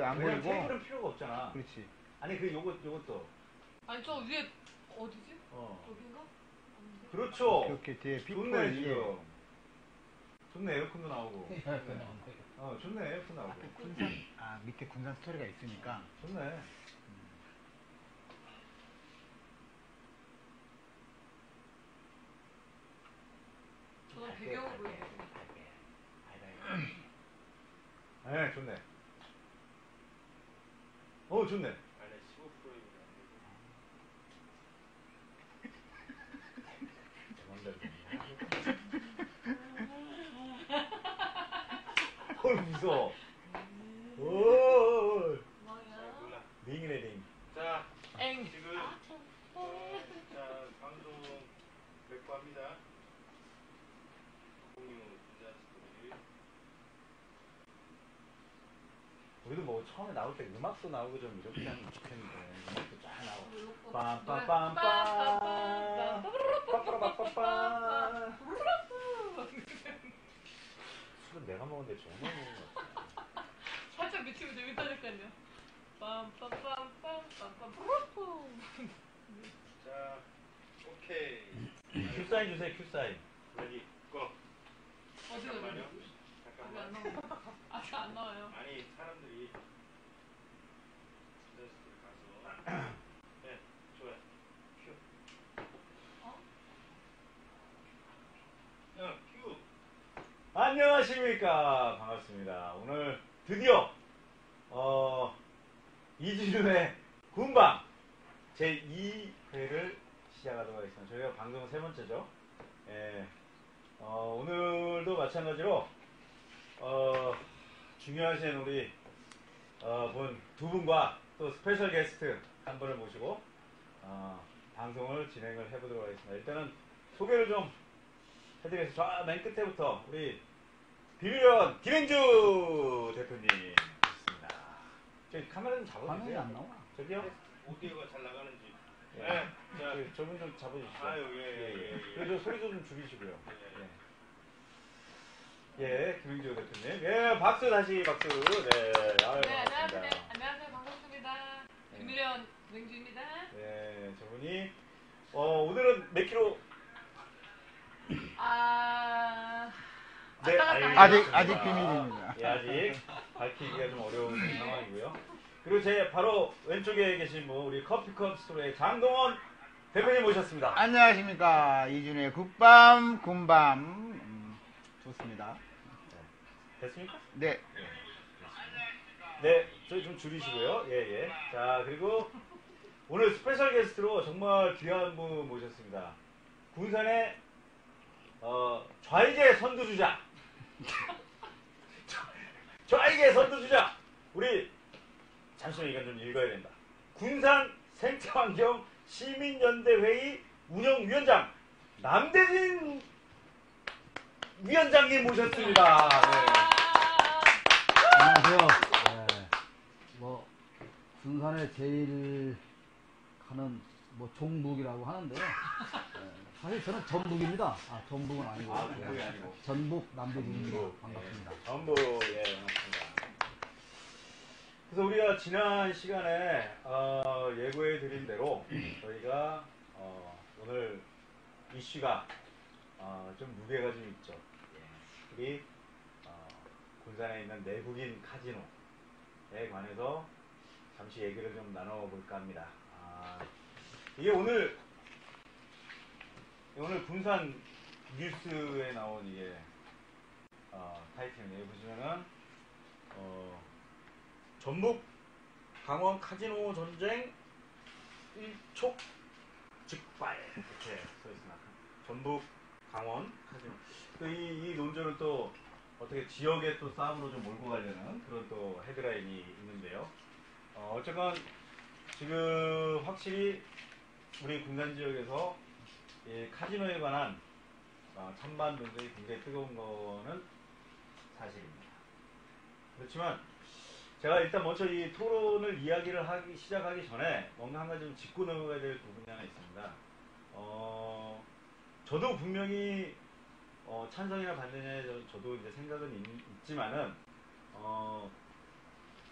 그 안 왜냐면 버리고. 테이블은 필요가 없잖아. 그렇지. 아니 그 요것도. 아니 저 위에 어디지? 여긴가? 아닌데? 그렇죠. 이렇게 뒤에 좋네 빗불 지금. 좋네 에어컨도 나오고. 좋네 에어컨 나오고. 군산. 아 밑에 군산 스토리가 있으니까. 좋네. 저는 배경을 보여요. 네 좋네. 좋네. 무서워. 오. 뭐야? 링이네 링. 자, 엥. 지금 자 방송 백구합니다. 공유 기자 스토리. 우리도 뭐 처음에 나올 때 음악도 나오고 좀 이렇게 하면 좋겠는데 음악도 쫙 나오고 빰빰빰빰. 빰빰빰빰빰빰빰빰빰 술은 내가 먹는데 정말 먹는 거 같아. 살짝 미치면 재밌다니까요. 빰빰빰빰빰빰. 자, 오케이. 큐 사인 주세요. 큐 사인. 레디 고. 어디가 잠깐만요. 아직 안 잠깐만. 나와요. 아직 안 나와요. 아니 사람들이 기자 스토리 가서. 네, 좋아요. 큐. 큐. 안녕하십니까. 반갑습니다. 오늘 드디어 2주년의 군방 제2회를 시작하도록 하겠습니다. 저희가 방송 세 번째죠. 예. 오늘도 마찬가지로 중요하신 우리 두 분과 또 스페셜 게스트 한 분을 모시고 방송을 진행을 해보도록 하겠습니다. 일단은 소개를 좀 해드리겠습니다. 맨 끝에부터 우리 비밀요원 김행주 대표님 있습니다. 저기 카메라 좀 화면이 잡아주세요. 안 나와. 저기요? 오디오가 잘 나가는지. 예. 네. 자, 저분 좀 잡아주시죠. 아유 예. 그리고 소리도 좀 줄이시고요. 예, 김행주 대표님. 예, 박수 다시 박수. 네, 아유, 네, 반갑습니다. 안녕하세요. 반갑습니다. 김일현 맹주입니다. 네, 저분이 오늘은 몇 킬로? 네, 아직 비밀입니다. 예, 아직 밝히기가 좀 어려운 상황이고요. 그리고 제 바로 왼쪽에 계신 분 우리 커피컵 스토리의 장동원 대표님 모셨습니다. 안녕하십니까. 이준의 국밤 군밤. 좋습니다. 됐습니까? 네. 네, 저희 좀 줄이시고요. 예, 예. 자, 그리고 오늘 스페셜 게스트로 정말 귀한 분 모셨습니다. 군산의 좌익의 선두주자. 좌익의 선두주자. 우리 잠시만 이건 좀 읽어야 된다. 군산 생태환경 시민연대회의 운영위원장 남대진 위원장님 모셨습니다. 네. 안녕하세요. 네, 뭐 군산에 제일 가는 뭐 종북이라고 하는데요. 사실 저는 전북입니다. 전북은 아니고. 전북이 아니고. 전북 남대진입니다. 반갑습니다. 전북, 예, 반갑습니다. 그래서 우리가 지난 시간에 예고해 드린 대로 저희가 오늘 이슈가 좀 무게가 좀 있죠. 우리 군산에 있는 내국인 카지노에 관해서 잠시 얘기를 좀 나눠볼까 합니다. 이게 오늘 군산 뉴스에 나온 이게 타이틀이에요. 보시면은 전북 강원 카지노 전쟁 일촉 즉발 이렇게 써 있습니다. 전북 강원 카지노. 이 논조는 또 어떻게 지역의 또 싸움으로 좀 몰고 가려는 그런 또 헤드라인이 있는데요. 어쨌건 지금 확실히 우리 군산 지역에서 이 카지노에 관한 찬반 논쟁이 굉장히 뜨거운 거는 사실입니다. 그렇지만 제가 일단 먼저 이 토론을 이야기를 시작하기 전에 뭔가 한 가지 좀 짚고 넘어가야 될 부분이 하나 있습니다. 저도 분명히 찬성이나 반대냐 저도 이제 생각은 있지만은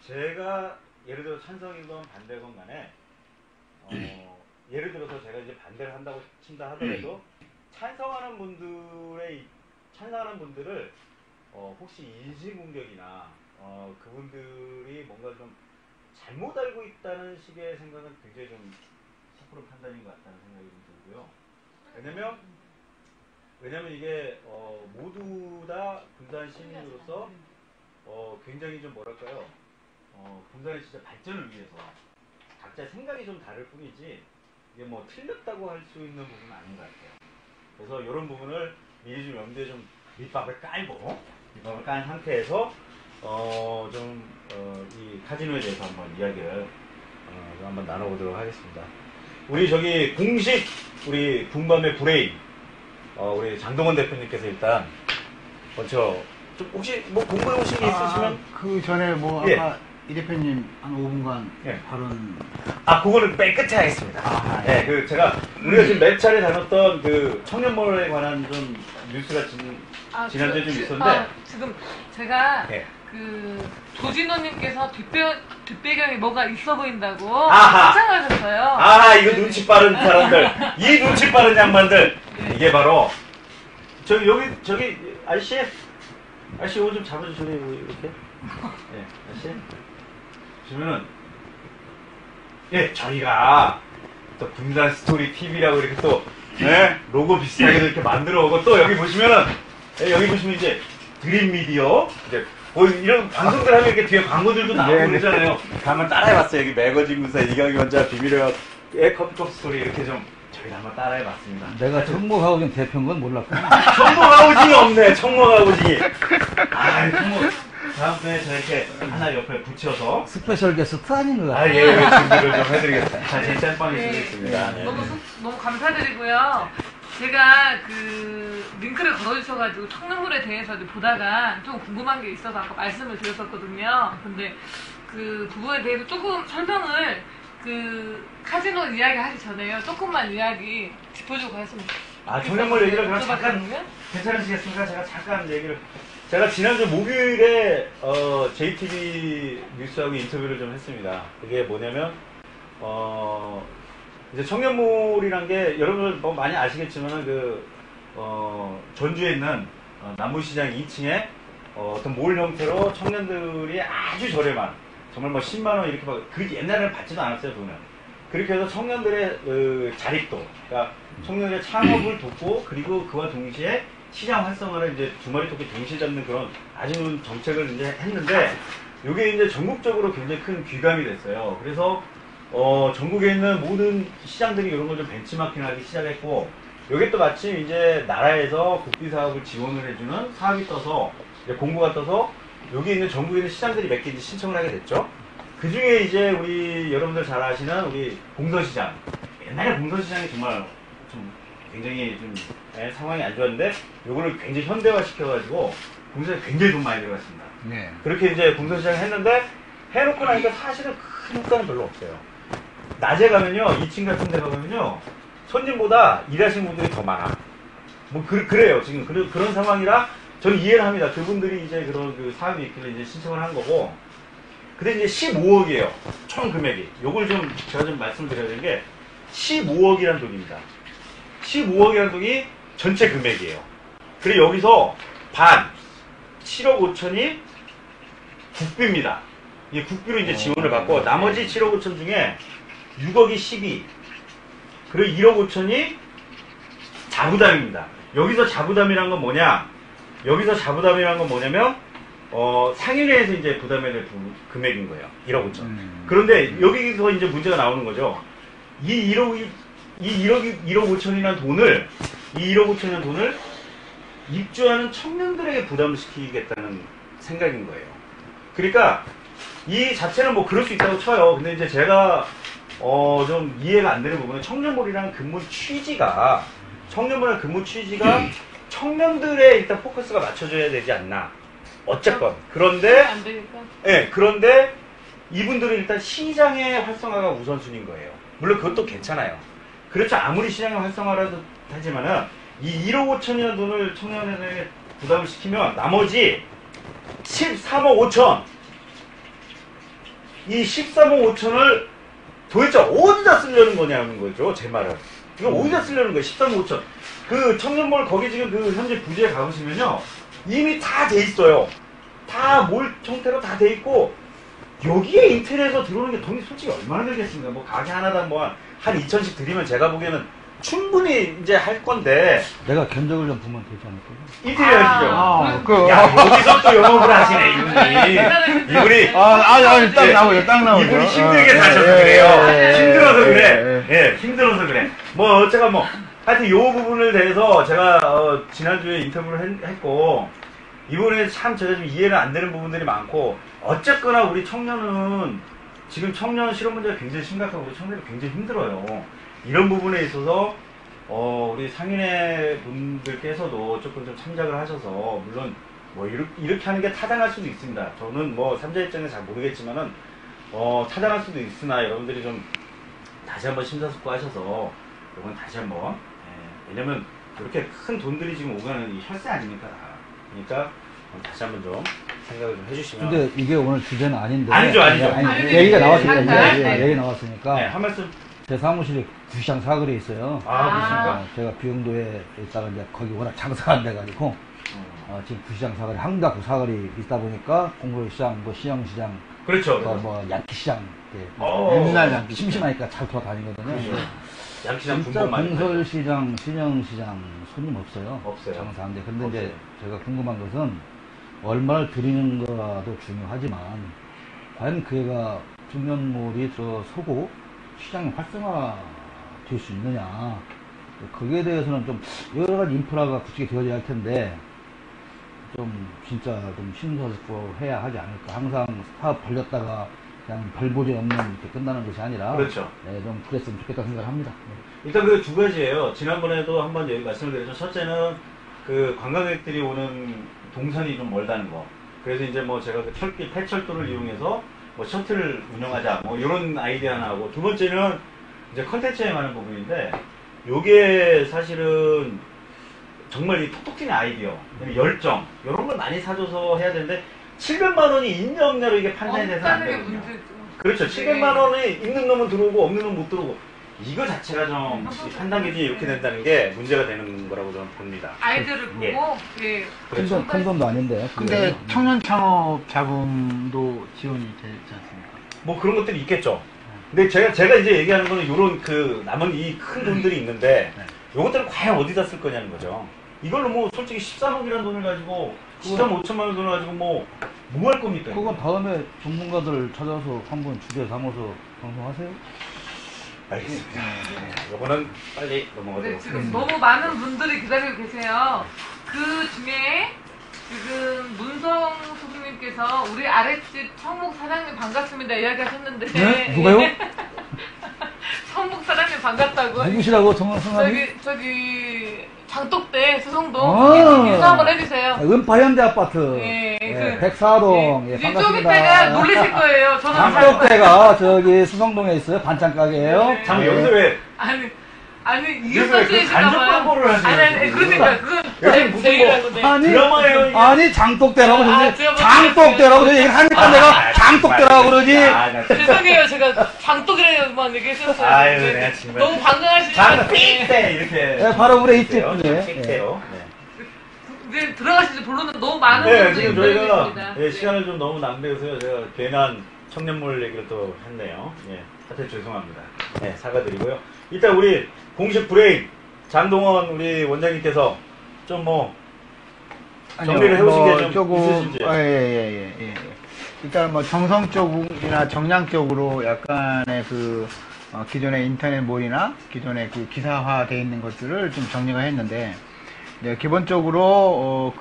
제가 예를 들어 찬성이건 반대건 간에 예를 들어서 제가 이제 반대를 한다고 친다 하더라도 찬성하는 분들을 혹시 인신공격이나 그분들이 뭔가 좀 잘못 알고 있다는 식의 생각은 굉장히 좀 섣부른 판단인 것 같다는 생각이 좀 들고요. 왜냐면 이게 모두 다 군산 시민으로서 굉장히 좀 뭐랄까요, 군산의 진짜 발전을 위해서 각자 생각이 좀 다를 뿐이지 이게 뭐 틀렸다고 할 수 있는 부분은 아닌 것 같아요. 그래서 이런 부분을 미리 좀 염두에 좀 밑밥을 깐 상태에서 이 카지노에 대해서 한번 이야기를 한번 나눠보도록 하겠습니다. 우리 저기 공식 우리 군밤의 브레인 우리 장동원 대표님께서 일단 먼저 좀 혹시 뭐 공부해 오신 게 있으시면 그 전에 뭐 예. 아까 이 대표님 한 5분간 예. 발언. 그거는 맨 끝에 하겠습니다. 예. 그 제가 우리가 지금 몇 차례 다뤘던 그 청년몰에 관한 좀 뉴스가 지난주에 좀 있었는데 지금 제가 예. 그 조진호님께서 뒷배경이 뭐가 있어 보인다고 아하. 신청하셨어요. 이거 눈치 빠른 사람들, 이 눈치 빠른 양반들, 이게 바로 저기 아저씨 이거 좀 잡아주실래요 이렇게? 예, 아저씨 보시면은 저희가 또 군산 스토리 TV라고 이렇게 또 로고 비슷하게 이렇게 만들어 오고 또 여기 보시면은 여기 보시면 이제 드림 미디어 이제 이런 방송들 하면 이렇게 뒤에 광고들도 나오고 그러잖아요. 한번 따라해봤어요. 여기 매거진 군사 이강희 원자 비밀의 컵컵 스토리 이렇게 좀 저희가 한번 따라해봤습니다. 내가 청목하우징 대표인 건 몰랐구나. 청목아우징이 없네. 청목아우징이. 청목. 다음번에 저렇게 하나 옆에 붙여서 스페셜 게스트 아닌 것 같아. 준비를 좀 해드리겠습니다. 제 짬뽕이 쓰겠습니다. 네. 너무 감사드리고요. 제가 그 링크를 걸어주셔가지고 청년물에 대해서 보다가 좀 궁금한 게 있어서 아까 말씀을 드렸었거든요. 근데 그 부분에 대해서 조금 설명을 그 카지노 이야기 하기 전에요. 조금만 이야기 짚어주고 가셨으면 청년몰 얘기를 그럼 잠깐 괜찮으시겠습니까? 제가 잠깐 얘기를. 제가 지난주 목요일에 JTB 뉴스하고 인터뷰를 좀 했습니다. 그게 뭐냐면 이제 청년몰이란 게 여러분 뭐 많이 아시겠지만은 전주에 있는 남부시장 2층에 어떤 몰 형태로 청년들이 아주 저렴한 정말 뭐 10만 원 이렇게 그 옛날에는 받지도 않았어요 돈을. 그렇게 해서 청년들의 자립도, 그러니까 청년들의 창업을 돕고 그리고 그와 동시에 시장 활성화를 이제 두 마리 토끼 동시에 잡는 그런 아주 좋은 정책을 이제 했는데, 이게 이제 전국적으로 굉장히 큰 귀감이 됐어요. 그래서 전국에 있는 모든 시장들이 이런 걸 좀 벤치마킹하기 시작했고, 이게 또 마침 이제 나라에서 국비 사업을 지원을 해주는 사업이 떠서 이제 공고가 떠서 여기 있는 전국에 있는 시장들이 몇 개 이제 신청을 하게 됐죠. 그 중에 이제 우리 여러분들 잘 아시는 우리 공서시장, 옛날에 공서시장이 정말 좀 굉장히 좀 상황이 안 좋았는데 요거를 굉장히 현대화 시켜가지고 공서시장에 굉장히 돈 많이 들어갔습니다. 네. 그렇게 이제 공서시장을 했는데 해놓고 나니까 사실은 큰 효과는 별로 없어요. 낮에 가면요, 2층 같은 데 가면요, 손님보다 일하시는 분들이 더 많아. 뭐 그래요. 지금 그런 상황이라 저는 이해를 합니다. 그분들이 이제 그런 그 사업이 있길래 이제 신청을 한 거고. 근데 이제 15억이에요. 총 금액이. 요걸 좀 제가 좀 말씀드려야 되는 게 15억이라는 돈입니다. 15억이라는 돈이 전체 금액이에요. 그리고 여기서 반 7억 5천이 국비입니다. 이게 국비로 이제 지원을 받고 나머지 7억 5천 중에 6억이 12, 그리고 1억 5천이 자부담입니다. 여기서 자부담이란 건 뭐냐? 여기서 자부담이란 건 뭐냐면 상인회에서 이제 부담해야 될 금액인 거예요. 1억 5천. 그런데 여기서 이제 문제가 나오는 거죠. 이 1억 5천이라는 돈을, 이 1억 5천이라는 돈을 입주하는 청년들에게 부담을 시키겠다는 생각인 거예요. 그러니까 이 자체는 뭐 그럴 수 있다고 쳐요. 근데 이제 제가 좀 이해가 안 되는 부분은 청년몰이라는 근무 취지가 청년들의 일단 포커스가 맞춰져야 되지 않나. 어쨌건. 그런데, 안 되니까. 예, 그런데 이분들은 일단 시장의 활성화가 우선순위인 거예요. 물론 그것도 괜찮아요. 그렇죠. 아무리 시장의 활성화라도 하지만은 이 1억 5천이라는 돈을 청년들에게 부담을 시키면 나머지 13억 5천 이 13억 5천을 도대체 어디다 쓰려는 거냐는 거죠, 제 말은. 이거 어디다 쓰려는 거예요, 13억 5천. 그 청년몰 거기 지금 그 현재 부지에 가보시면요. 이미 다 돼 있어요. 다 몰 형태로 다 돼 있고, 여기에 인테리어에서 들어오는 게 돈이 솔직히 얼마나 들겠습니까? 뭐 가게 하나당 뭐 한 2천씩 드리면 제가 보기에는 충분히 이제 할 건데. 내가 견적을 좀 보면 되지 않을까? 인테리어 하시죠. 그, 야, 여기서 또 영업을 하시네, 이분이. 이분이. 딱 나오죠, 딱 나오죠. 이분이 힘들게 어, 사셔서 예, 그래요. 예, 힘들어서 예, 그래. 예, 힘들어서 그래. 뭐, 어쨌건 뭐. 하여튼 요 부분을 대해서 제가, 지난주에 인터뷰를 했고, 이 부분에 참 제가 좀 이해는 안 되는 부분들이 많고, 어쨌거나 우리 청년은, 지금 청년 실업 문제가 굉장히 심각하고, 우리 청년이 굉장히 힘들어요. 이런 부분에 있어서, 우리 상인회 분들께서도 조금 좀 참작을 하셔서, 물론, 뭐, 이렇게 하는 게 타당할 수도 있습니다. 저는 뭐, 삼자 입장에 잘 모르겠지만은, 타당할 수도 있으나, 여러분들이 좀, 다시 한번 심사숙고하셔서, 이건 다시 한번, 왜냐면, 그렇게 큰 돈들이 지금 오가는 이 혈세 아닙니까? 그러니까, 다시 한번 좀, 생각을 좀 해주시면. 근데 이게 오늘 주제는 아닌데. 아니죠. 얘기가 나왔으니까, 네. 얘기 나왔으니까. 네, 한 말씀. 제 사무실에 구시장 사거리에 있어요. 그렇습니까? 제가 비영도에 있다가 이제 거기 워낙 장사가 안 돼가지고, 지금 구시장 사거리, 한국다구 사거리 있다 보니까 공설시장, 뭐 시장시장, 그렇죠. 뭐 양키시장, 옛날 양키 심심하니까 잘 돌아다니거든요. 양시장 진짜 분봉 많이 공설시장, 신영시장 손님 없어요. 없어요. 장사하는데. 근데 이제 없어요. 제가 궁금한 것은 얼마를 드리는 거도 중요하지만 과연 그 애가 청년몰이 서고 시장이 활성화 될 수 있느냐. 거기에 대해서는 좀 여러 가지 인프라가 구축이 되어져야 할 텐데 좀 진짜 좀 심사숙고 해야 하지 않을까. 항상 사업 벌렸다가 그냥 별볼이 없는 이렇게 끝나는 것이 아니라 그렇죠. 네, 좀 그랬으면 좋겠다 생각을 합니다. 일단 그 두 가지예요. 지난번에도 한번 여기 말씀을 드렸죠. 첫째는 그 관광객들이 오는 동선이 좀 멀다는 거. 그래서 이제 뭐 제가 그 철길, 폐철도를 이용해서 뭐 셔틀을 운영하자. 뭐 이런 아이디어 하나 하고. 두 번째는 이제 컨텐츠에 관한 부분인데, 요게 사실은 정말 이 톡톡 튀는 아이디어, 열정, 이런 걸 많이 사줘서 해야 되는데, 700만 원이 있냐 없냐로 이게 판단이 돼서 안 되거든요. 그렇죠. 700만 원이 있는 놈은 들어오고 없는 놈은 못 들어오고. 이거 자체가 좀 판단 기준이 이렇게 된다는 게 문제가 되는 거라고 저는 봅니다. 아이디어를 보고 예. 그렇죠. 큰 돈도 아닌데. 근데 청년 창업 자금도 지원이 되지 않습니까? 뭐 그런 것들이 있겠죠. 근데 제가 이제 얘기하는 거는 요런 그 남은 이 큰 돈들이 있는데, 요것들을 과연 어디다 쓸 거냐는 거죠. 이걸로 뭐 솔직히 13억이라는 돈을 가지고 13억 5천만 원 돈을 가지고 뭐 할 겁니까? 그건 다음에 전문가들 찾아서 한번 주제 삼아서 방송하세요. 알겠습니다. 요거는 빨리 넘어가도록 네, 지금 하겠습니다. 너무 많은 분들이 기다리고 계세요. 그 중에 지금 문성 소장님께서 우리 아랫집 청목 사장님 반갑습니다 이야기하셨는데 네? 누가요? 청목 사장님 반갑다고. 누구시라고 성함이? 저기 장독대 수성동 아. 인사 한번 해주세요. 은파현대 아파트. 예, 예, 그- 백사동. 예, 이제 좀 반갑습니다. 이따가 놀라실 거예요. 저는 장독대가 저기 수성동에 있어요. 반찬 가게예요. 네. 참 여기서 왜 아니 그래서 왜 이웃사촌이신가 간접 봐요. 광고를 하시는 아니 그러니까 그건 여기 무슨 제이라고 네. 아니, 드라마예요, 이게? 아니 장독대라고 아, 그러지. 제가 장독대라고 그러지. 하니까 내가 장독대라고 그러지. 죄송해요. 제가 장독이라고만 얘기했었어요. 아유, 네. 내가 정말. 너무 반가하시죠. 장삐때 이렇게. 예, 바로 우리 이집 요 분이에요. 삐때요. 이제 들어가시죠. 본론은 너무 많은 네, 분들이 지금 기다리고 저희가 있습니다. 예, 시간을 좀 너무 낭비해서요. 제가 괜한 청년몰 얘기를 또 했네요. 예, 하여튼 죄송합니다. 예, 사과드리고요. 일단 우리 공식 브레인 장동원 우리 원장님께서 좀 뭐 정리를 해오신 게 좀 있으신지. 예. 일단 뭐 정성적이나 정량적으로 약간의 그 기존의 인터넷몰이나 기존의 그 기사화되어 있는 것들을 좀 정리가 했는데, 네, 기본적으로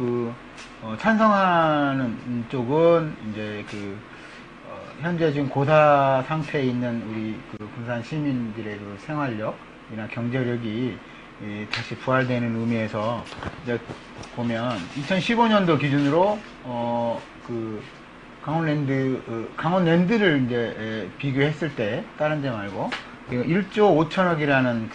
찬성하는 쪽은 이제 현재 지금 고사 상태에 있는 우리 그 군산 시민들의 그 생활력이나 경제력이 다시 부활되는 의미에서 이제 보면 2015년도 기준으로 강원랜드를 이제 비교했을 때 다른 데 말고 1조 5천억이라는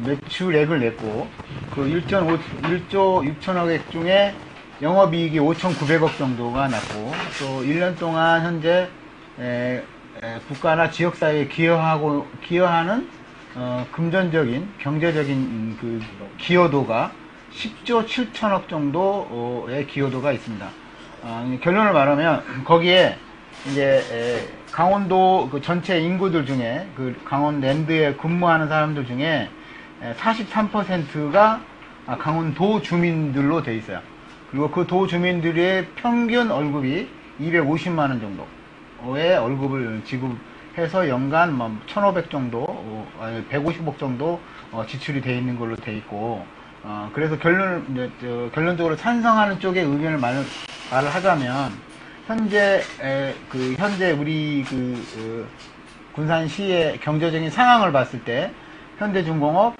매출액을 냈고 그 1조 6천억액 중에 영업이익이 5,900억 정도가 났고, 또 1년 동안 현재 국가나 지역사회에 기여하는 금전적인, 경제적인 그 기여도가 10조 7천억 정도의 기여도가 있습니다. 결론을 말하면 거기에 이제 강원도 그 전체 인구들 중에 그 강원랜드에 근무하는 사람들 중에 43%가 강원도 주민들로 돼 있어요. 그리고 그 도 주민들의 평균 월급이 250만 원 정도의 월급을 지급해서 연간 1,500 정도, 150억 정도 지출이 돼 있는 걸로 돼 있고, 그래서 결론적으로 찬성하는 쪽의 의견을 말을 하자면, 현재 우리 군산시의 경제적인 상황을 봤을 때, 현대중공업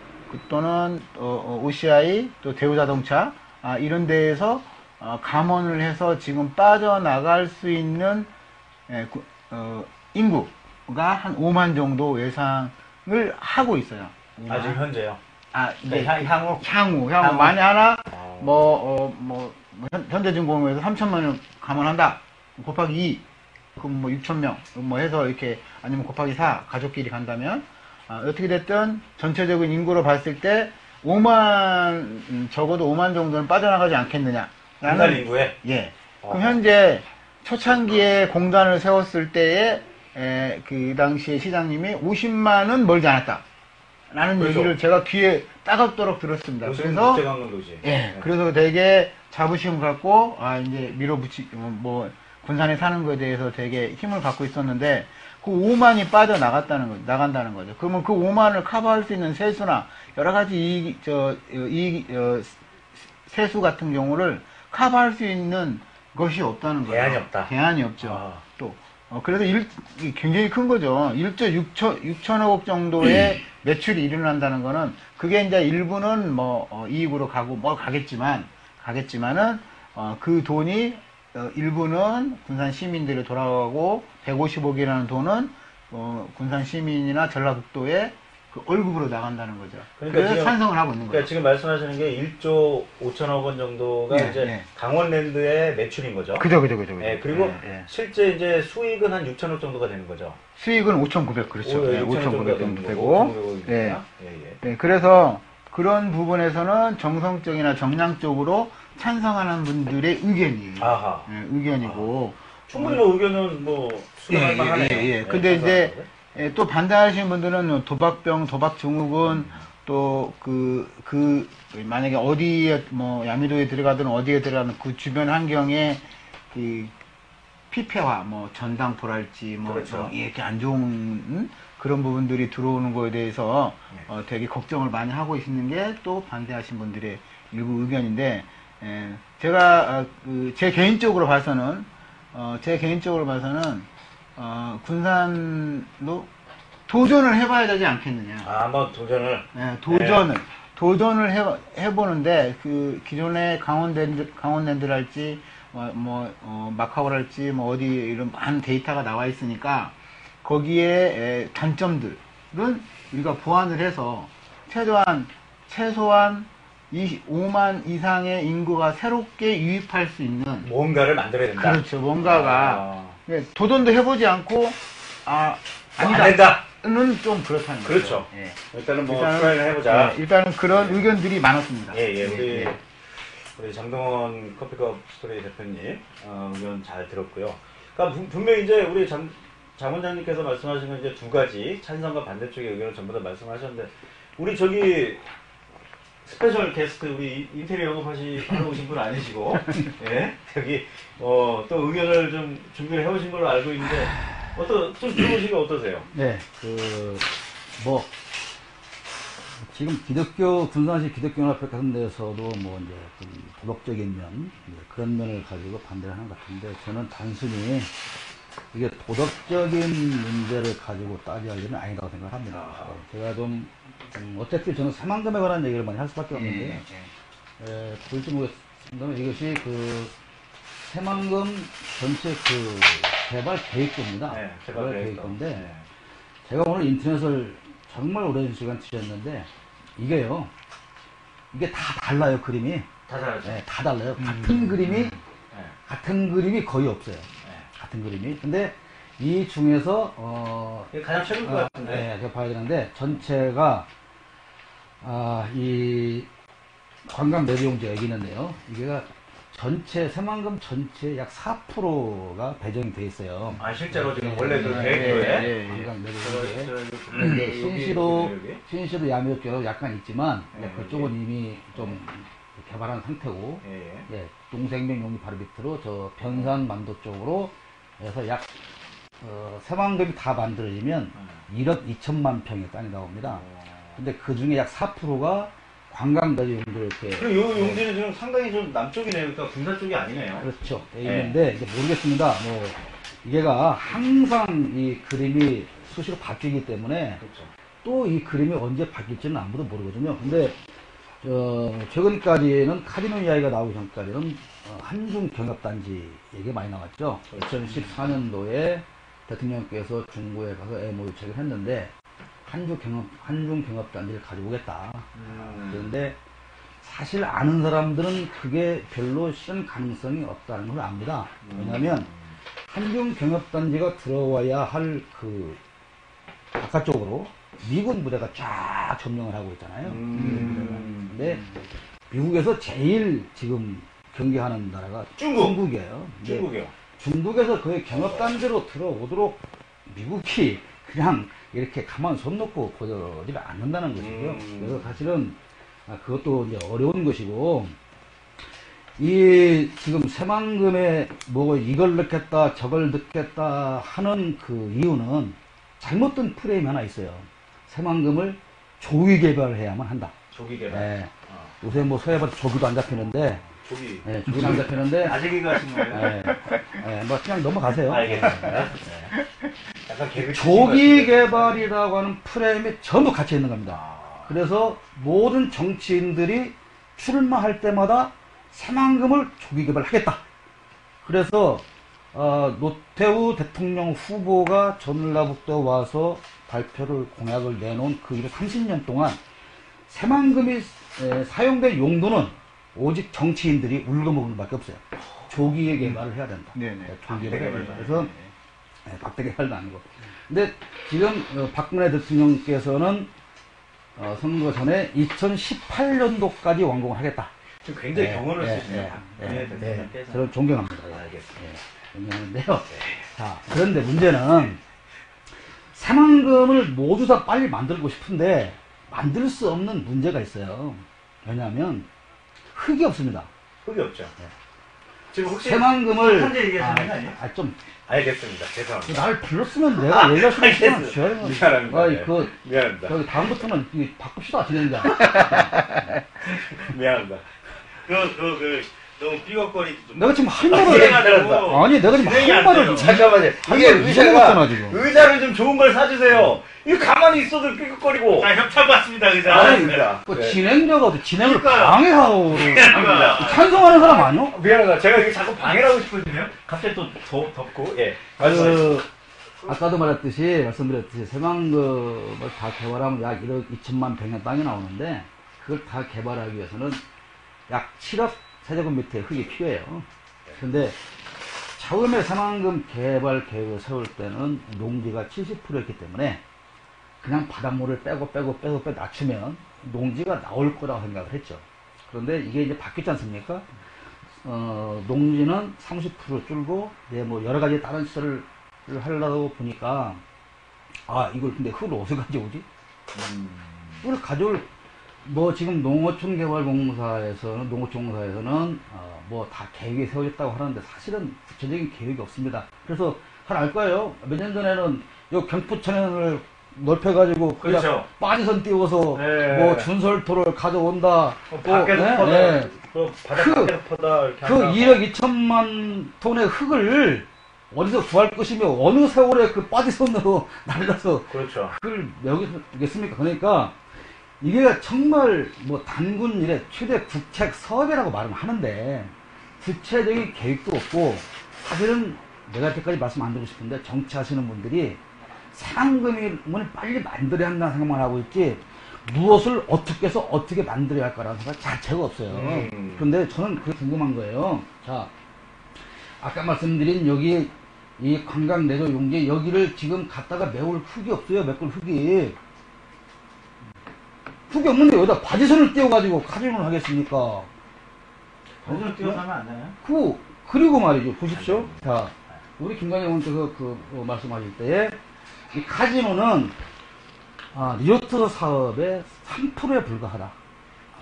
또는 OCI 또 대우자동차 이런 데에서 감원을 해서 지금 빠져나갈 수 있는 인구가 한 5만 정도 예상을 하고 있어요. 아직 현재요. 이제 향후 만에 하나 현대중공업에서 3천만 원 감원한다. 곱하기 2, 그럼 6,000명 해서 이렇게, 아니면 곱하기 4 가족끼리 간다면 어떻게 됐든 전체적인 인구로 봤을 때 적어도 5만 정도는 빠져나가지 않겠느냐. 군산 인구에? 예. 그럼 현재 초창기에 공단을 세웠을 때에 그 당시에 시장님이 50만은 멀지 않았다. 라는 그렇죠. 얘기를 제가 귀에 따갑도록 들었습니다. 그래서 국제관광도시. 예, 그래서 되게 자부심 갖고 이제 군산에 사는 거에 대해서 되게 힘을 갖고 있었는데, 그 5만이 나간다는 거죠. 그러면 그 5만을 커버할 수 있는 세수나 여러 가지 세수 같은 경우를 커버할 수 있는 것이 없다는 거죠. 대안이 없다. 대안이 없죠. 또 그래서 굉장히 큰 거죠. 1조 6천억 정도의 매출이 일어난다는 거는, 그게 이제 일부는 이익으로 가겠지만은 그 돈이 일부는 군산 시민들에 돌아가고 150억이라는 돈은 군산 시민이나 전라북도의 그 월급으로 나간다는 거죠. 그래서 지금, 찬성을 하고 있는 거죠. 지금 말씀하시는 게 1조 5천억 원 정도가 이제 강원랜드의 매출인 거죠. 그죠. 예, 그리고 실제 이제 수익은 한 6천억 정도가 되는 거죠. 수익은 5,900, 그렇죠. 5,900 정도 되고. 예. 그래서 그런 부분에서는 정성적이나 정량적으로 찬성하는 분들의 의견이에요. 의견이고. 충분히 의견은 수렴할 만하네요. 근데 이제 또 반대하시는 분들은 도박병, 도박증후군, 또 만약에 어디에 야미도에 들어가든 어디에 들어가든 그 주변 환경에 그 피폐화, 전당포랄지 그렇죠. 이렇게 안 좋은 그런 부분들이 들어오는 거에 대해서 되게 걱정을 많이 하고 있는 게 또 반대하신 분들의 일부 의견인데, 제가 제 개인적으로 봐서는 군산도 도전을 해봐야 되지 않겠느냐. 한번 도전을. 도전을 해보는데, 기존에 강원랜드랄지, 마카오랄지, 어디 이런 많은 데이터가 나와 있으니까, 거기에 단점들은 우리가 보완을 해서, 최소한 5만 이상의 인구가 새롭게 유입할 수 있는 뭔가를 만들어야 된다. 그렇죠. 뭔가가 도전도 해보지 않고 아니다는 좀 그렇다는 거죠. 그렇죠. 예. 일단은 트라이를 해보자. 일단은 그런 의견들이 많았습니다. 우리 장동원 커피컵 스토리 대표님 의견 잘 들었고요. 그러니까 분명히 이제 우리 장 원장님께서 말씀하신 건 이제 두 가지 찬성과 반대쪽의 의견을 전부 다 말씀하셨는데, 우리 스페셜 게스트, 우리 인테리어 하러 오신 분 아니시고, 또 의견을 좀 준비를 해오신 걸로 알고 있는데, 좀 들어보시기 어떠세요? 네, 지금 군산시 기독교연합회 같은 데서도 이제 도덕적인 면, 그런 면을 가지고 반대를 하는 것 같은데, 저는 단순히 이게 도덕적인 문제를 가지고 따져야 할 일은 아니라고 생각합니다. 제가 어차피 저는 새만금에 관한 얘기를 많이 할 수밖에 없는데, 볼지 모르겠습니다만 이것이 새만금 전체 개발 계획도입니다. 개발 계획도인데, 제가 오늘 인터넷을 정말 오랜 시간 뒤졌는데, 이게 다 달라요, 그림이. 다 다르죠. 네, 다 달라요. 같은 그림이 거의 없어요. 네. 같은 그림이. 근데 이 중에서 이게 가장 최근 것 같은데. 네, 제가 봐야 되는데 전체가 이 관광 내비용지가 여기 있는데요. 이게가 전체 새만금 전체 약 4%가 배정이 돼 있어요. 실제로 지금 네, 원래 그 네, 계획표에 관광 내비용지에 네, 신시도 야미도 쪽도 약간 있지만 네, 그쪽은 이미 좀 개발한 상태고 예, 동생명 용리 바로 밑으로 저 변산 만도 쪽으로 해서 약 새만금이 다 만들어지면 1억 2천만 평의 땅이 나옵니다. 근데 그 중에 약 4%가 관광거리 용도로 이렇게. 그리고 요 용지는 지금 상당히 좀 남쪽이네요. 그러니까 군산 쪽이 아니네요. 그렇죠. 돼 있는데 이제 모르겠습니다. 뭐 이게가 항상 이 그림이 수시로 바뀌기 때문에 그렇죠. 또 이 그림이 언제 바뀔지는 아무도 모르거든요. 근데 최근까지는 카지노 이야기가 나오기 전까지는 한중 경협단지 얘기 많이 나왔죠. 2014년도에 대통령께서 중국에 가서 MOU 체결했는데 한중 경협단지를 가져오겠다. 그런데 사실 아는 사람들은 그게 별로 실현 가능성이 없다는 걸 압니다. 왜냐하면 한중 경협단지가 들어와야 할 그 바깥쪽으로 미군 부대가 쫙 점령을 하고 있잖아요. 근데 미국에서 제일 지금 경계하는 나라가 중국이에요. 중국이요. 중국에서 거의 경협단지로 들어오도록 미국이 그냥 이렇게 가만 손 놓고 보지를 않는다는 것이고요. 그래서 사실은 그것도 이제 어려운 것이고, 이 지금 새만금에 뭐 이걸 넣겠다 저걸 넣겠다 하는 그 이유는 잘못된 프레임이 하나 있어요. 새만금을 조기 개발해야만 한다. 조기 개발. 네. 요새 뭐 서해바다 조기도 안 잡히는데, 조기. 네, 조기도 안 잡히는데, 아직 이거 하신 거예요? 네, 네, 뭐 그냥 넘어가세요. 알겠습니다. 네. 약간 개그 조기 개발이라고 하는 프레임에 전부 갇혀 있는 겁니다. 그래서 모든 정치인들이 출마할 때마다 새만금을 조기 개발하겠다. 그래서 노태우 대통령 후보가 전라북도 와서 발표를 공약을 내놓은 그 이후 30년 동안 새만금이 사용된 용도는 오직 정치인들이 울거먹는 밖에 없어요. 조기 개발을 해야 된다. 네네. 조기 개발을 해서 박대 개발도 아니고. 근데 지금 박근혜 대통령께서는 선거 전에 2018년도까지 완공을 하겠다. 지금 굉장히 경험을 쓰시네요. 저는 존경합니다. 알겠습니다. 존경하는데요. 자, 그런데 문제는 새만금을 모두 다 빨리 만들고 싶은데 만들 수 없는 문제가 있어요. 왜냐하면 흙이 없습니다. 흙이 없죠. 지금 혹시 새만금을 현재 얘기하시는 거 아니에요? 좀 알겠습니다. 죄송합니다. 날 불렀으면 내가 얘기할 수 있으면 미안합니다. 아이, 네. 그 미안합니다. 저기 다음부터는 바꿉시다 진행자. 미안합니다. 너무 삐걱거리지 좀. 내가 지금 할 말을 아니 내가 지금 할 말을 잠깐만요. 이게 말을 잊어먹었잖아, 지금. 의자를 좀 좋은 걸 사주세요. 이거 가만히 있어도 삐걱거리고. 협찬 받습니다, 의자. 아닙니다. 그 네. 진행자가 진행을 그러니까요. 방해하고 미안합니다. 찬성하는 사람 아니요? 미안하다. 제가 이게 자꾸 방해를 하고 싶거든요. 갑자기 또 덥고. 예. 아까도 말씀드렸듯이 새만금을 다 개발하면 약 1억 2천만 평의 땅이 나오는데 그걸 다 개발하기 위해서는 약 7억 세제곱미터의 흙이 필요해요. 근데 처음에 새만금 개발 계획을 세울 때는 농지가 70%였기 때문에 그냥 바닷물을 빼고 낮추면 농지가 나올 거라고 생각을 했죠. 그런데 이게 이제 바뀌었지 않습니까? 농지는 30% 줄고 뭐 여러 가지 다른 시설을 하려고 보니까 이걸 근데 흙을 어디서 가져오지? 흙을 가져올 뭐 지금 농어촌개발공사에서는 뭐 다 계획이 세워졌다고 하는데 사실은 구체적인 계획이 없습니다. 그래서 잘 알 거예요. 몇 년 전에는 요 경포천을 넓혀가지고 그렇죠. 빠지선 띄워서 네. 뭐 준설토를 가져온다. 밖에서 퍼다. 네. 바닥 밖에서 퍼다. 이렇게 그 한다. 1억 2천만 톤의 흙을 어디서 구할 것이며 어느 세월에 그 빠지선으로 날라서 그렇죠. 흙을 메우겠습니까? 그러니까 이게 정말 뭐 단군 일의 최대 국책 사업이라고 말은 하는데 구체적인 계획도 없고 사실은 내가 이렇게까지 말씀 안 드리고 싶은데 정치하시는 분들이 새만금을 빨리 만들어야 한다는 생각만 하고 있지 무엇을 어떻게 해서 어떻게 만들어야 할까라는 생각 자체가 없어요. 그런데 저는 그게 궁금한 거예요. 자, 아까 말씀드린 여기 이 관광 내조 용지 여기를 지금 갖다가 메울 흙이 없어요. 메꿀 흙이. 흙이 없는데 여기다 바지선을 띄워가지고 카지노를 하겠습니까? 거기서 뛰어서 하면 안 되나요? 그리고 말이죠. 보십시오. 자, 우리 김관영 의원께서 말씀하실 때에 이 카지노는 리조트 사업의 3%에 불과하다.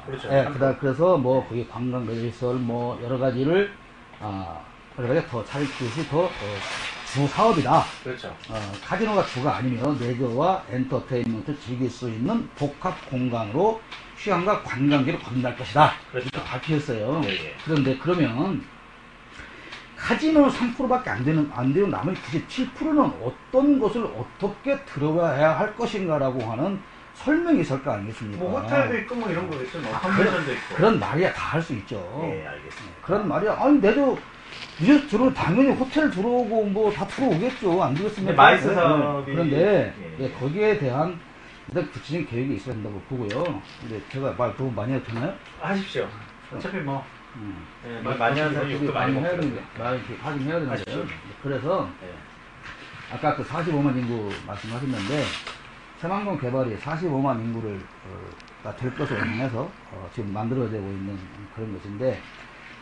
그렇죠. 예, 그래서 뭐 거기 관광 매개시설 뭐 여러 가지를 여러 가지 더 차릴것이 더 주 사업이다. 그렇죠. 카지노가 주가 아니면 레저와 엔터테인먼트 즐길 수 있는 복합 공간으로 휴양과 관광지를 건립할 것이다. 그렇죠. 이렇게 밝혔어요. 예, 예. 그런데 그러면 카지노 3%밖에 안 되는 나머지 97%는 어떤 것을 어떻게 들어가야 할 것인가라고 하는 설명이 있을 거 아니겠습니까? 뭐 호텔도 있고 뭐 이런 거겠죠. 뭐 컨벤션도 있고. 그런 말이야 다 할 수 있죠. 예, 알겠습니다. 그런 말이야. 아니 내도 이제 당연히 호텔 들어오고 뭐 다 들어오겠죠. 안 되겠습니까? 근데 마이스 사업이 그런데 예. 거기에 대한 일단 구체적인 계획이 있어야 된다고 보고요. 근데 제가 말 너무 많이 해도 되나요? 하십시오. 어차피 뭐 예, 말 많이 하는 사람이 욕도 많이 해야 먹고 되는데 말 이렇게 하긴 해야 되는데 하십시오. 그래서 예. 아까 그 45만 인구 말씀하셨는데 새만금 개발이 45만 인구를 될 것을 향해서 지금 만들어지고 있는 그런 것인데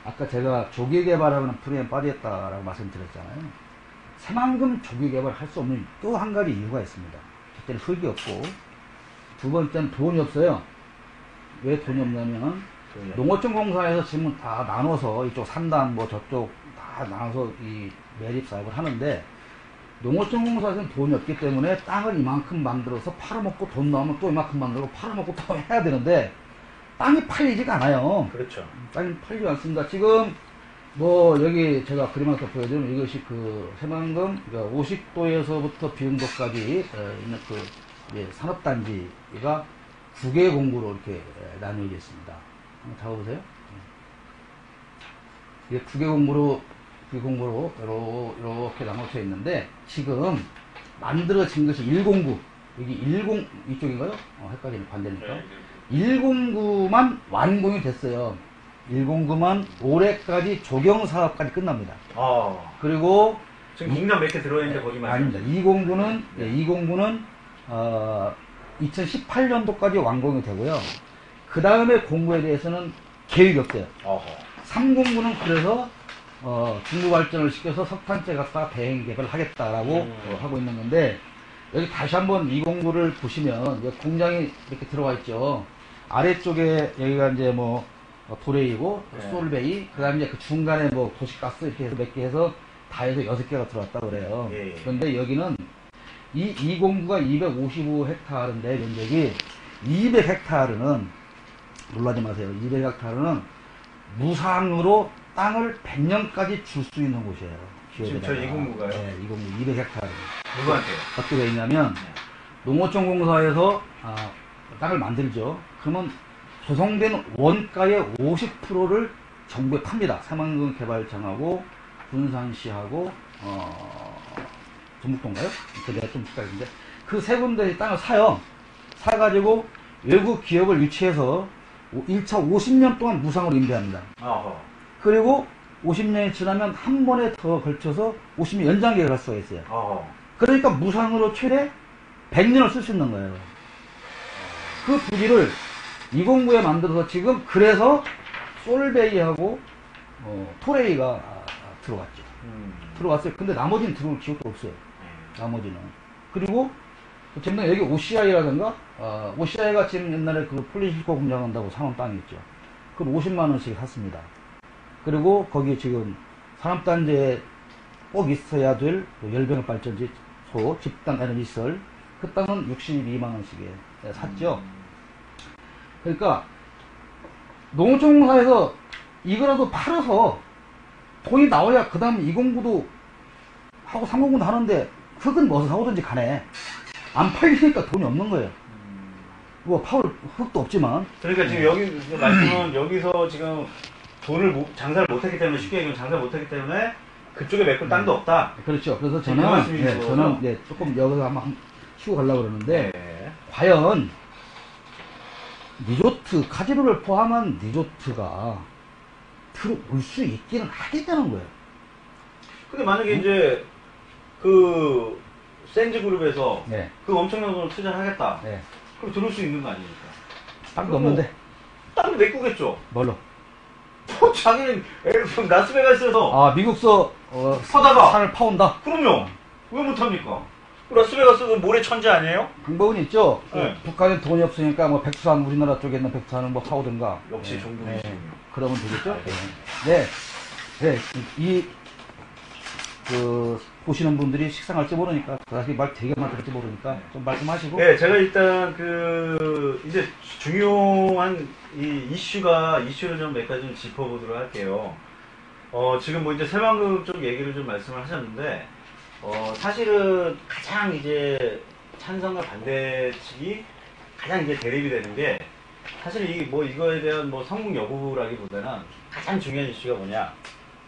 아까 제가 조기 개발하는 프레임에 빠졌다라고 말씀드렸잖아요. 새만금 조기 개발 할 수 없는 또 한 가지 이유가 있습니다. 첫째는 흙이 없고 두 번째는 돈이 없어요. 왜 돈이 없냐면 농어촌 공사에서 지금 다 나눠서 이쪽 3단 뭐 저쪽 다 나눠서 이 매립 사업을 하는데 농어촌 공사에서는 돈이 없기 때문에 땅을 이만큼 만들어서 팔아먹고 돈 나오면 또 이만큼 만들고 팔아먹고 또 해야 되는데 땅이 팔리지가 않아요. 그렇죠. 땅이 팔리지 않습니다. 지금 뭐 여기 제가 그림 하나 보여드리면 이것이 그 새만금 50도에서부터 비흥도까지 있는 그 산업단지가 9개 공구로 이렇게 나뉘어져 있습니다. 한번 잡아보세요. 이게 9개 공구로 이렇게 나눠져 있는데 지금 만들어진 것이 1공구 여기 10 이쪽인가요? 헷갈리네 반대니까 1공구만 완공이 됐어요. 1공구만 올해까지 조경 사업까지 끝납니다. 그리고 지금 공장 몇 개 들어있는데 거기만 아닙니다. 2공구는 2018년도까지 완공이 되고요. 그 다음에 공구에 대해서는 계획이 없어요. 3공구는 그래서 중구 발전을 시켜서 석탄재 갖다 배행 개발을 하겠다라고 하고 있는 건데 여기 다시 한번 2공구를 보시면 여기 공장이 이렇게 들어와 있죠. 아래쪽에 여기가 이제 뭐 도레이고 솔베이 그 다음에 이제 그 중간에 뭐 도시가스 이렇게 해서 몇 개 해서 다 해서 6개가 들어왔다 그래요. 예. 그런데 여기는 이 2공구가 255헥타르인데 면적이 200헥타르는 놀라지 마세요. 200헥타르는 무상으로 땅을 100년까지 줄 수 있는 곳이에요. 지금 저 2공구가요? 네, 2공구 200헥타르. 누구한테요? 어떻게 되냐면 농어촌 공사에서 땅을 만들죠. 그러면 조성된 원가의 50%를 정부에 팝니다. 새만금 개발청하고 군산시하고 전북도인가요? 내가 좀 헷갈리는데 그 세 군데의 땅을 사요. 사가지고 외국 기업을 유치해서 1차 50년 동안 무상으로 임대합니다. 그리고 50년이 지나면 한 번에 더 걸쳐서 50년 연장 계획을 할 수가 있어요. 그러니까 무상으로 최대 100년을 쓸 수 있는 거예요. 그 부지를 2공구에 만들어서 지금 그래서 솔베이하고 토레이가 들어왔죠. 들어왔어요. 근데 나머지는 들어올 기억도 없어요. 나머지는. 그리고 지금 여기 OCI라든가 OCI가 지금 옛날에 그 폴리실코 공장한다고 사놓은 땅이 있죠. 그걸 50만원씩 샀습니다. 그리고 거기 지금 산업단지에 꼭 있어야 될 열병 발전소, 집단 에너지 시설, 그 땅은 62만원씩에 샀죠. 그러니까 농어촌공사에서 이거라도 팔아서 돈이 나와야 그 다음 2공구도 하고 3공구도 하는데 흙은 뭐서 사오든지 간에 안 팔리니까 돈이 없는 거예요. 뭐 파울 흙도 없지만. 그러니까 지금 여기 말씀은 여기서 지금 장사를 못했기 때문에 쉽게 얘기하면 장사를 못했기 때문에 그쪽에 메꿀 땅도 없다. 그렇죠. 그래서 그 저는 말씀이신 거죠? 조금 여기서 한번 쉬고 가려고 그러는데 네. 과연 리조트, 카지노를 포함한 리조트가 들어올 수 있기는 하겠다는 거예요. 근데 만약에 이제 그 센즈 그룹에서 네. 그 엄청난 돈을 투자하겠다. 네. 그럼 들어올 수 있는 거 아닙니까? 땅도 없는데. 땅도 메꾸겠죠. 뭘로? 자기는 라스베가스에서 아, 미국서, 사다가. 산을 파온다? 그럼요. 왜 못합니까? 라스베가스도 모래 천지 아니에요? 방법은 있죠. 네. 북한에 돈이 없으니까 뭐 백두산, 우리나라 쪽에 있는 백두산을 뭐 사오든가. 역시 네. 종북이시군요. 그러면 되겠죠? 네. 네. 보시는 분들이 식상할지 모르니까, 사실 말 되게 많이 들을지 모르니까, 좀 말씀하시고. 네, 제가 일단 이제 중요한 이슈를 좀 몇 가지 좀 짚어보도록 할게요. 지금 뭐 이제 새만금 쪽 얘기를 좀 말씀을 하셨는데, 사실은 가장 이제 찬성과 반대 측이 가장 이제 대립이 되는 게, 사실 이거에 대한 뭐 성공 여부라기보다는 가장 중요한 이슈가 뭐냐,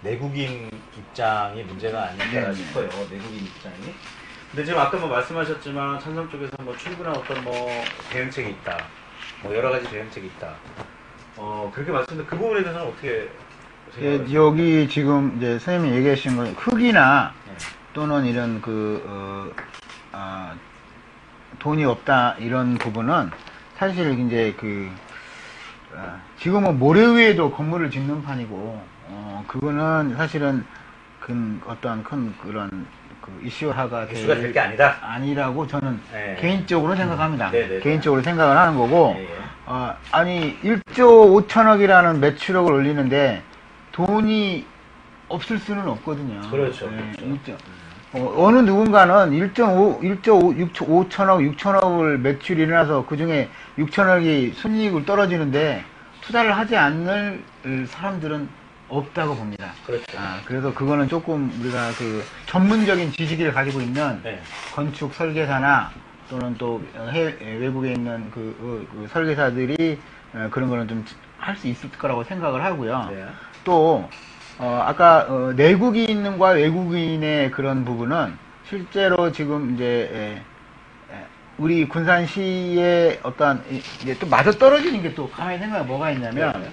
내국인 입장이 문제가 아닐까 네. 싶어요. 내국인 입장이. 근데 지금 아까 뭐 말씀하셨지만 찬성 쪽에서 뭐 충분한 어떤 뭐 대응책이 있다. 뭐 여러 가지 대응책이 있다. 그렇게 말씀드렸는데 그 부분에 대해서는 어떻게 생각하세요? 여기 지금 이제 선생님이 얘기하신 건 흙이나 네. 또는 이런 돈이 없다 이런 부분은 사실 이제 지금은 모래 위에도 건물을 짓는 판이고 그거는 사실은 어떠한 큰 그런 이슈화가 될 게 아니다. 아니라고 저는 네. 개인적으로 생각합니다. 네네네. 개인적으로 생각을 하는 거고 예, 예. 아니 1조 5천억이라는 매출액을 올리는데 돈이 없을 수는 없거든요. 그렇죠. 네, 그렇죠. 어느 누군가는 1조 5천억, 6천억을 매출이 일어나서 그 중에 6천억이 순이익을 떨어지는데 투자를 하지 않을 사람들은 없다고 봅니다. 그렇죠. 그래서 그거는 조금 우리가 전문적인 지식을 가지고 있는 네. 건축 설계사나 또는 또 외국에 있는 설계사들이 그런 거는 좀 할 수 있을 거라고 생각을 하고요. 네. 또 아까 내국인과 외국인의 그런 부분은 실제로 지금 이제 우리 군산시의 어떤 이제 또 맞아 떨어지는 게 또 가만히 생각해 뭐가 있냐면 네.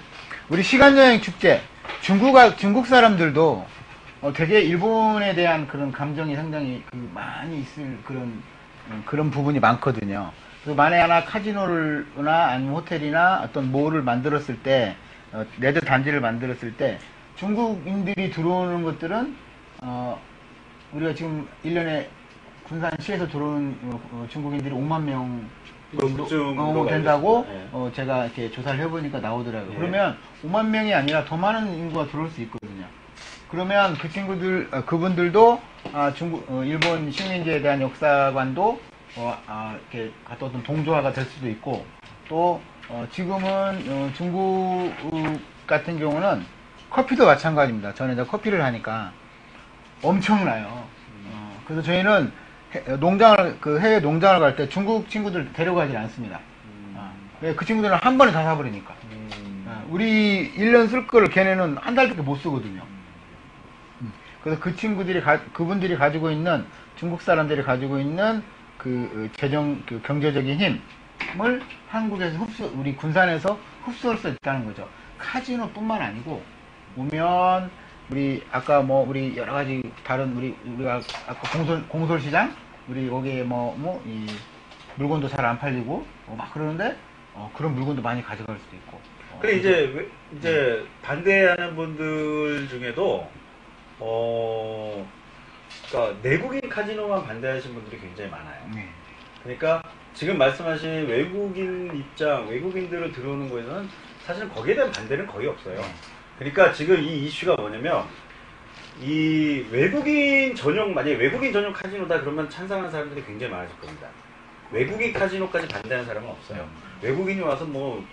우리 시간여행 축제 중국 사람들도 되게 일본에 대한 그런 감정이 상당히 많이 있을 그런 부분이 많거든요. 그래서 만에 하나 카지노나 아니면 호텔이나 어떤 몰을 만들었을 때 레저 단지를 만들었을 때 중국인들이 들어오는 것들은 우리가 지금 1년에 군산시에서 들어오는 중국인들이 5만 명 정도 된다고 네. 제가 이렇게 조사를 해보니까 나오더라고요. 네. 그러면 5만 명이 아니라 더 많은 인구가 들어올 수 있거든요. 그러면 그분들도 일본 식민지에 대한 역사관도 이렇게 어떤 동조화가 될 수도 있고 또 지금은 중국 같은 경우는 커피도 마찬가지입니다. 저는 이제 커피를 하니까 엄청나요. 그래서 저희는 해외 농장을 갈 때 중국 친구들 데려가질 않습니다. 왜? 그 친구들은 한 번에 다 사버리니까. 우리 1년 쓸 거를 걔네는 한 달밖에 못 쓰거든요. 그래서 그분들이 가지고 있는, 중국 사람들이 가지고 있는 경제적인 힘을 한국에서 우리 군산에서 흡수할 수 있다는 거죠. 카지노 뿐만 아니고, 오면, 우리 여러 가지 다른, 우리가 아까 공설시장? 우리 여기에 이 물건도 잘 안 팔리고, 막 그러는데, 그런 물건도 많이 가져갈 수도 있고. 그래 이제 반대하는 분들 중에도 그러니까 내국인 카지노만 반대하시는 분들이 굉장히 많아요. 네. 그러니까 지금 말씀하신 외국인들을 들어오는 거에서는 사실 거기에 대한 반대는 거의 없어요. 그러니까 지금 이 이슈가 뭐냐면 이 만약에 외국인 전용 카지노다 그러면 찬성하는 사람들이 굉장히 많아질 겁니다. 외국인 카지노까지 반대하는 사람은 없어요. 외국인이 와서 뭐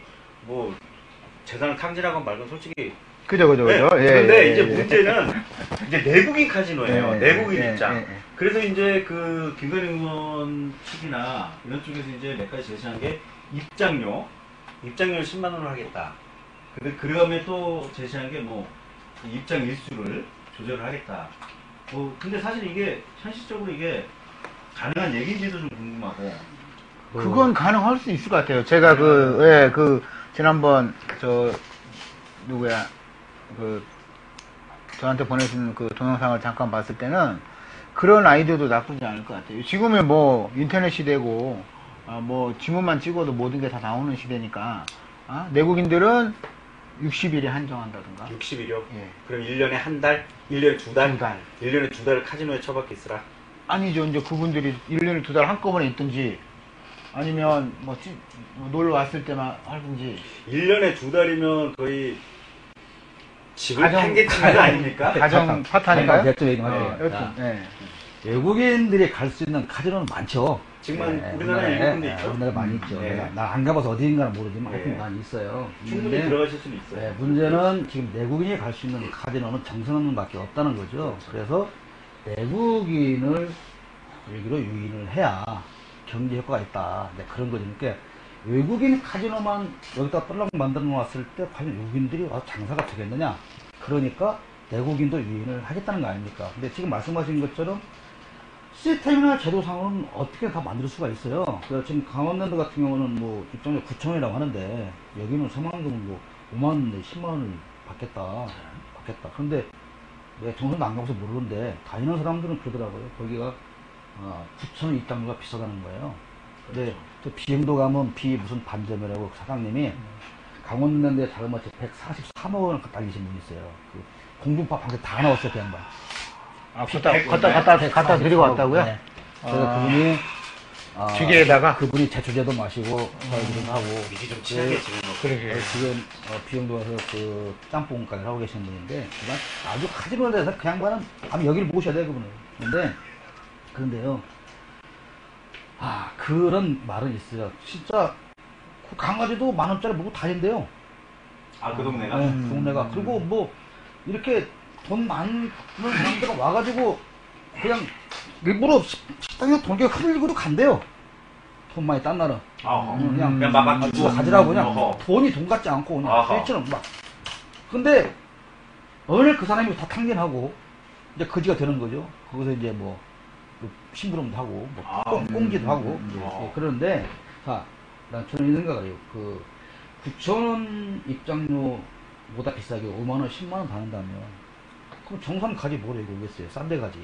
재산을 탕진하건 말건 솔직히 그죠. 네. 예, 그런데 예, 이제 예. 문제는 이제 내국인 카지노예요. 예, 내국인 예, 입장. 예, 예. 그래서 이제 김건희 의원 측이나 이런 쪽에서 이제 몇 가지 제시한 게 입장료 10만 원을 하겠다. 근데 그 다음에 또 제시한 게 입장 일수를 조절을 하겠다. 근데 사실 이게 현실적으로 이게 가능한 얘기인지도 좀 궁금하고. 그건 가능할 수 있을 것 같아요. 제가 지난번, 누구야, 저한테 보내준 그 동영상을 잠깐 봤을 때는 그런 아이디어도 나쁘지 않을 것 같아요. 지금은 뭐, 인터넷 시대고, 뭐, 지문만 찍어도 모든 게 다 나오는 시대니까, 내국인들은 60일에 한정한다든가. 60일이요? 예. 그럼 1년에 한 달? 1년에 두 달? 두 달. 1년에 두 달을 카지노에 처박혀 있으라? 아니죠. 이제 그분들이 1년에 두 달 한꺼번에 있든지, 아니면 뭐 놀러 왔을 때만 하든지. 1년에 두 달이면 거의 집을 팽개치는 거 아닙니까? 가정 파탄인가요? 내가 좀 얘기하죠. 여튼, 네. 외국인들이 갈 수 있는 카지노는 많죠. 지금은 네, 우리나라에 일곱 군데 있죠? 우리나라에 많이 있죠. 네. 나 안 가봐서 어디인가는 모르지만 하여튼 네. 많이 있어요. 충분히 근데 들어가실 수는 있어요. 네, 문제는 지금 내국인이 갈 수 있는 카지노는 정선원밖에 없다는 거죠. 그래서 내국인을 여기로 유인을 해야 경제 효과가 있다. 네, 그런 거죠. 그러니까 외국인 카지노만 여기다 떨렁 만들어 놓았을 때 과연 외국인들이 와서 장사가 되겠느냐. 그러니까 내국인도 유인을 하겠다는 거 아닙니까? 근데 지금 말씀하신 것처럼 시스템이나 제도상으로는 어떻게 다 만들 수가 있어요. 그래서 지금 강원랜드 같은 경우는 뭐 입장료 9,000원이라고 하는데 여기는 서만금은 뭐 5만원인데 10만원을 받겠다. 그런데 내가 정선도 안 가봐서 모르는데 다니는 사람들은 그러더라고요. 거기가 9,000원 입장료가 비싸다는 거예요. 근데 또 비행도 가면 무슨 반점이라고 사장님이 강원랜드에 자그마치 143억 원을 날리신 분이 있어요. 그 공중파 방송 다 나왔어요, 그 양반. 갖다 드리고 왔다고요? 네. 그래서 그분이 기계에다가? 그분이 제초제도 마시고 살기도 하고 미리 좀 친하게 지내고. 그러게. 지금 비용도 와서 그 짬뽕가게를 하고 계신 분인데 그만 아주 카지노에 대해서 그 양반은 아마 여기를 모셔야 돼요, 그분은. 그런데요, 그런 말은 있어요. 진짜 그 강아지도 10,000원짜리 먹고 다닌대요. 그 동네가? 네, 그 동네가. 그리고 뭐 이렇게 돈 많은 사람들은 와가지고 그냥 일부러 식당에 돈게 흘리고도 간대요. 돈 많이 딴 나라. 그냥 막 주고 가지라고 그냥 어허. 돈이 돈 같지 않고 그냥 아하. 일처럼 막. 근데 어느 날 그 사람이 다 탕진하고 이제 거지가 되는 거죠. 거기서 이제 뭐 심부름도 하고 뭐 꽁지도 하고 이제 그러는데 난 저는 이 생각을 해요. 9,000원 입장료보다 비싸게 5만원, 10만원 다닌다면 그럼 정산 가지 뭐래 이거 오겠어요. 싼 데 가지.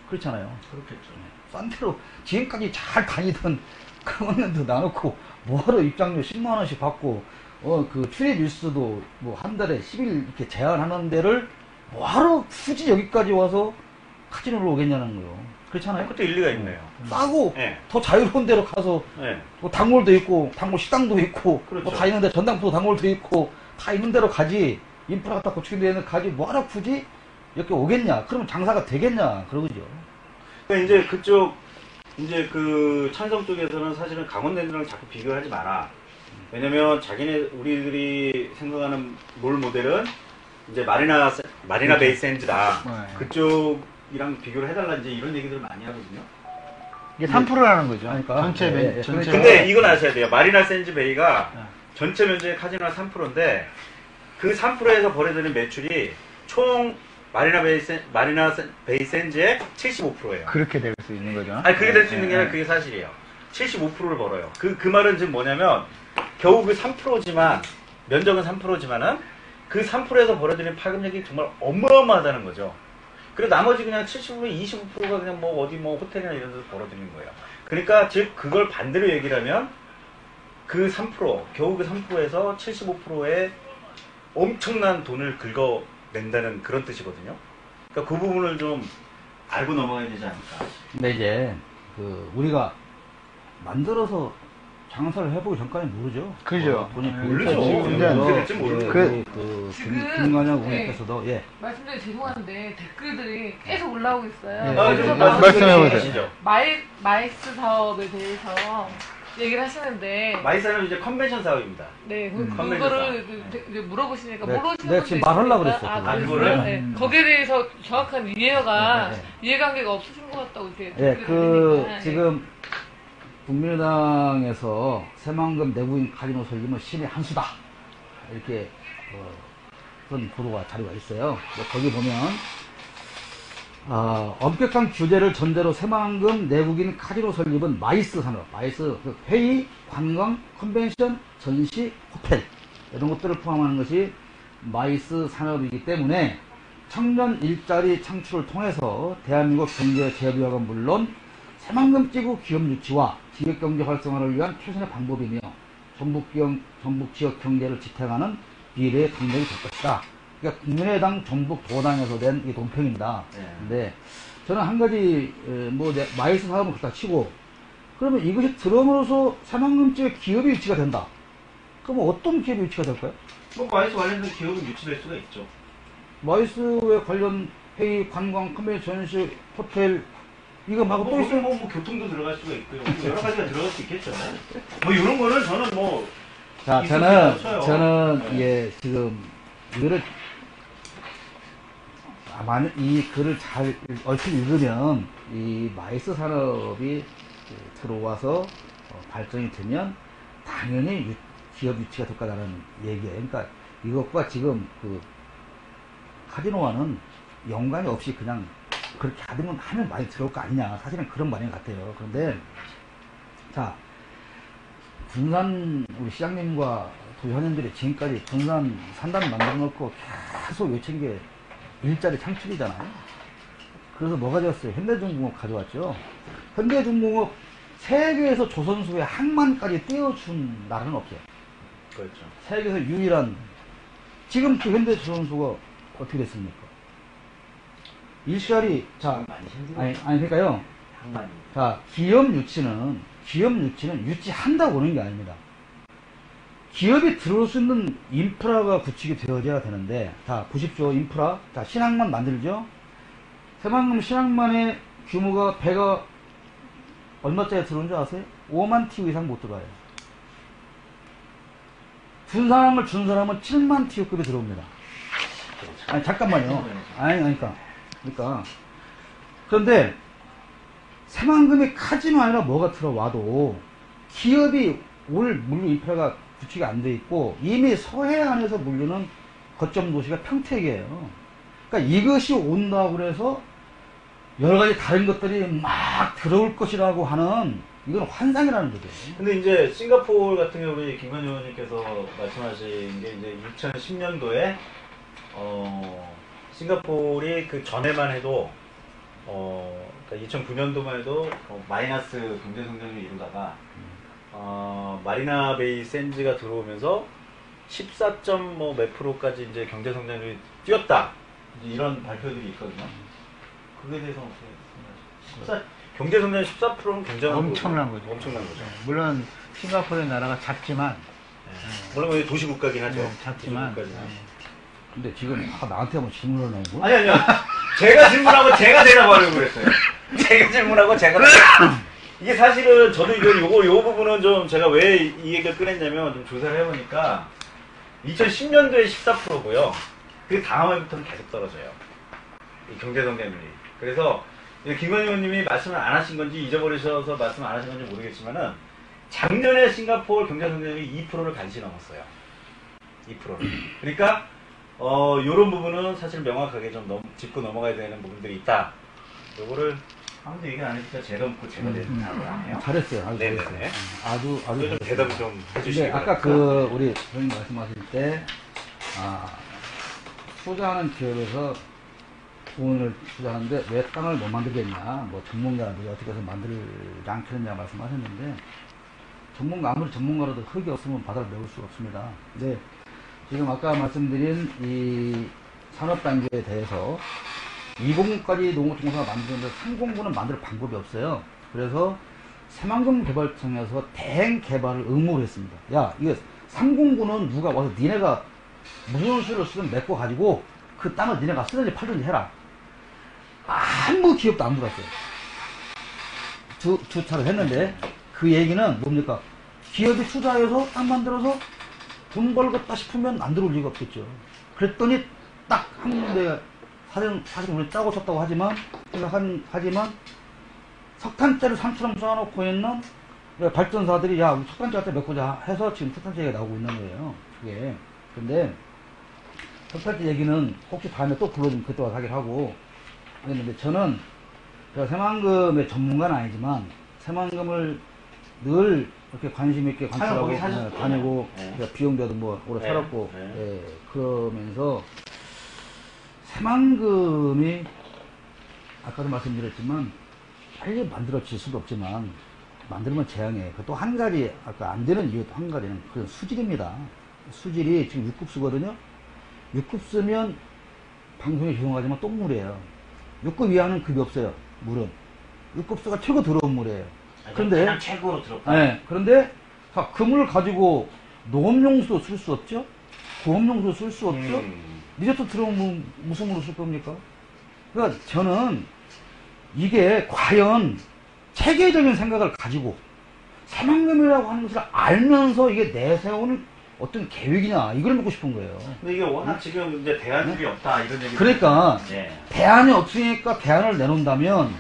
그렇잖아요. 그렇겠죠. 싼 데로 지금까지 잘 다니던 강원랜드 놔놓고 뭐하러 입장료 10만원씩 받고 그 출입 일수도 뭐 한 달에 10일 이렇게 제한하는 데를 뭐하러 굳이 여기까지 와서 카지노를 오겠냐는 거예요. 그렇잖아요. 그것도 일리가 있네요. 싸고 네. 더 자유로운 데로 가서 네. 뭐 단골도 있고 단골 식당도 있고 그렇죠. 뭐 다 있는데 전당포도 단골도 있고 다 있는 데로 가지. 인프라가 다 고치게 되는 가지 뭐하러 굳이 이렇게 오겠냐. 그러면 장사가 되겠냐. 그러죠. 그러니까 이제 그쪽 이제 그 찬성 쪽에서는 사실은 강원랜드랑 자꾸 비교하지 마라. 왜냐면 우리들이 생각하는 롤 모델은 이제 마리나 베이 샌즈다. 네. 그쪽이랑 비교를 해달라 이제 이런 얘기들을 많이 하거든요. 이게 3%라는 거죠. 그러니까. 전체. 근데 이건 아셔야 돼요. 마리나 샌즈 베이가 전체 면적의 카지노가 3%인데 그 3%에서 벌어들이는 매출이 총 마리나 베이 샌즈의 75%예요. 그렇게 될 수 있는 거죠. 아니 그게 될 수 있는 게 아니라 그게 사실이에요. 75%를 벌어요. 그 말은 지금 뭐냐면 겨우 그 3%지만 면적은 3%지만은 그 3%에서 벌어들이는 파급력이 정말 어마어마하다는 거죠. 그리고 나머지 그냥 70%, 25%가 그냥 뭐 어디 뭐 호텔이나 이런 데서 벌어들이는 거예요. 그러니까 즉 그걸 반대로 얘기를 하면 그 3%, 겨우 그 3%에서 75%의 엄청난 돈을 긁어낸다는 그런 뜻이거든요. 그러니까 그 부분을 좀 알고 넘어가야 되지 않을까. 근데 이제 우리가 만들어서 장사를 해보기 전까지 모르죠. 그죠. 돈이 모르죠. 근데 어떻게 될지 모르죠. 지금, 김관영 의원께서도 예. 말씀드려 죄송한데 댓글들이 계속 올라오고 있어요. 네. 그래서 말씀해보세요. 마이스 사업에 대해서 얘기를 하시는데 마이사는 이제 컨벤션 사업입니다. 네, 컨벤션 그거를 이제 물어보시니까 네, 모르시는 내가 분도 지금 말하려고 있으니까. 그랬어, 그거. 그러세요? 그거를? 네. 거기에 대해서 정확한 이해가 네, 네. 이해관계가 없으신 것 같다고 이렇게 예, 댓글이 들리니까. 지금 국민의당에서 새만금 내국인 카지노 설립은 신의 한 수다. 이렇게, 그런 보도가 자료가 있어요. 거기 보면, 엄격한 규제를 전제로 새만금 내국인 카지노 설립은 마이스 산업, 마이스 그 회의, 관광, 컨벤션, 전시, 호텔 이런 것들을 포함하는 것이 마이스 산업이기 때문에 청년 일자리 창출을 통해서 대한민국 경제 재부여가 물론 새만금지구 기업 유치와 지역경제 활성화를 위한 최선의 방법이며 전북 지역 경제를 지탱하는 미래의 동력이 될 것이다. 그러니까 국민의당 전북도당에서 낸 이 논평입니다. 네. 근데 저는 한 가지 마이스 사업을 갖다 치고 그러면 이것이 들어오면서 새만금지역 기업이 유치가 된다. 그러면 어떤 기업이 유치가 될까요? 뭐 마이스 관련된 기업은 유치될 수가 있죠. 마이스에 관련 회의, 관광, 컨벤션, 전시, 호텔 이거 말고 또 있어요? 뭐 교통도 들어갈 수가 있고요. 뭐 여러 가지가 들어갈 수 있겠죠. 뭐 이런 거는 저는 뭐 자, 있을 수 있다고 쳐요. 저는 네. 예, 지금 이거를 만약 이 글을 잘 얼핏 읽으면 이 마이스 산업이 들어와서 발전이 되면 당연히 기업 유치가 될 거라는 얘기예요. 그러니까 이것과 지금 그 카지노와는 연관이 없이 그냥 그렇게 하면 많이 들어올 거 아니냐. 사실은 그런 말인 것 같아요. 그런데 자, 군산 우리 시장님과 도현님들이 지금까지 군산 산단 만들어 놓고 계속 외친 게 일자리 창출이잖아요. 그래서 뭐가 되었어요? 현대중공업 가져왔죠. 현대중공업 세계에서 조선소의 항만까지 띄워준 나라는 없어요. 그렇죠. 세계에서 유일한 지금 그 현대조선소가 어떻게 됐습니까? 일시알이 자 많이 힘들어. 아니 그러니까요. 항만이. 자 기업 유치는 유치한다고 오는 게 아닙니다. 기업이 들어올 수 있는 인프라가 구축이 되어져야 되는데, 자, 보십시오. 인프라. 자, 신항만 만들죠? 새만금 신항만의 규모가 배가 얼마짜리 들어온 줄 아세요? 5만 TU 이상 못 들어와요. 군산항을 준 사람은 7만 TU급이 들어옵니다. 아니, 잠깐만요. 그러니까. 그런데, 새만금이 카지노 아니라 뭐가 들어와도, 기업이 올 물류 인프라가 구축이 안 돼 있고 이미 서해안에서 물류는 거점 도시가 평택이에요. 그러니까 이것이 온다고 그래서 여러 가지 다른 것들이 막 들어올 것이라고 하는 이건 환상이라는 거죠. 근데 이제 싱가포르 같은 경우 우리 김관영 의원님께서 말씀하신 게 이제 2010년도에 싱가포르이 그 전에만 해도 그러니까 2009년도만 해도 마이너스 경제 성장을 이루다가 마리나 베이 샌즈가 들어오면서 14몇 프로까지 이제 경제 성장률이 뛰었다. 이제 이런 발표들이 있거든요. 그거에 대해서 어떻게 생각하세요? 경제 성장 14%는 굉장한 엄청난 거죠. 엄청난 거죠. 물론 싱가포르의 나라가 작지만 물론 이제 도시 국가긴 하죠. 작지만 도시 국가지만. 근데 지금 나한테 한번 질문을 하는 거? 아니요. 제가 질문하고 제가 대답하려고 그랬어요. 제가 질문하고 제가 이게 사실은 저도 요 부분은 좀 제가 왜 이 얘기를 꺼냈냐면 좀 조사를 해보니까 2010년도에 14%고요. 그 다음 해부터는 계속 떨어져요. 이 경제성장률이. 그래서 김건희 의원님이 말씀을 안 하신 건지 잊어버리셔서 말씀 안 하신 건지 모르겠지만은 작년에 싱가포르 경제성장률이 2%를 간신히 넘었어요. 2%를. 그러니까 요런 부분은 사실 명확하게 좀 짚고 넘어가야 되는 부분들이 있다. 요거를 아무도 얘기 안 해주니까 제가 묻고 제가 대답을 안 해요. 잘했어요. 아주 네네네. 잘했어요. 아주 좀 잘했어요. 대답을 좀 해주시기 근데 아까 우리 선생님 말씀하실 때, 투자하는 기업에서 돈을 투자하는데 왜 땅을 못 만들겠냐, 뭐 전문가들이 어떻게 해서 만들지 않겠느냐 말씀하셨는데, 아무리 전문가라도 흙이 없으면 바다를 메울 수가 없습니다. 근데 지금 아까 말씀드린 이 산업 단계에 대해서 2공까지 농업종사가 만드는데 3공구는 만들 방법이 없어요. 그래서 새만금 개발청에서 대행 개발을 의무를 했습니다. 야, 이거 3공구는 누가 와서 니네가 무슨 수를 쓰든 메꿔 가지고 그 땅을 니네가 쓰든지 팔든지 해라. 아무 기업도 안 들어왔어요. 두 차를 했는데 그 얘기는 뭡니까? 기업이 투자해서 땅 만들어서 돈 벌겠다 싶으면 안 들어올 리가 없겠죠. 그랬더니 딱 한 군데 사실 우리 짜고 쳤다고 하지만 석탄재를 산처럼 쌓아놓고 있는 발전사들이 야 우리 석탄재 갖다 메꾸자 해서 지금 석탄재 얘기가 나오고 있는 거예요. 그게. 근데 석탄재 얘기는 혹시 다음에 또 불러주면 그때 와서 하기로 하고, 하겠는데 저는 제가 새만금의 전문가는 아니지만 새만금을 늘 이렇게 관심 있게 관찰하고 거기 사셨죠? 다니고 네. 제가 비용대도 뭐 오래 네. 살았고 네. 예, 그러면서 새만금이 아까도 말씀드렸지만 빨리 만들어질 수도 없지만 만들면 재앙이에요. 또 한 가지 아까 안 되는 이유 한 가지는 그 수질입니다. 수질이 지금 6급수거든요. 6급수면 방송에 죄송하지만 똥물이에요. 6급 이하는 급이 없어요. 물은 6급수가 최고 더러운 물이에요. 그런데 그냥 최고로 들었다. 네, 그런데 자, 그 물을 가지고 농업용수도 쓸 수 없죠. 구업용수도 쓸 수 없죠. 리조트 들어오면 무슨 물을 쓸 겁니까? 그러니까 저는 이게 과연 체계적인 생각을 가지고 새만금이라고 하는 것을 알면서 이게 내세우는 어떤 계획이냐 이걸 묻고 싶은 거예요. 근데 이게 워낙 지금 이제 대안들이 없다 이런 얘기. 그러니까 네. 대안이 없으니까 대안을 내놓는다면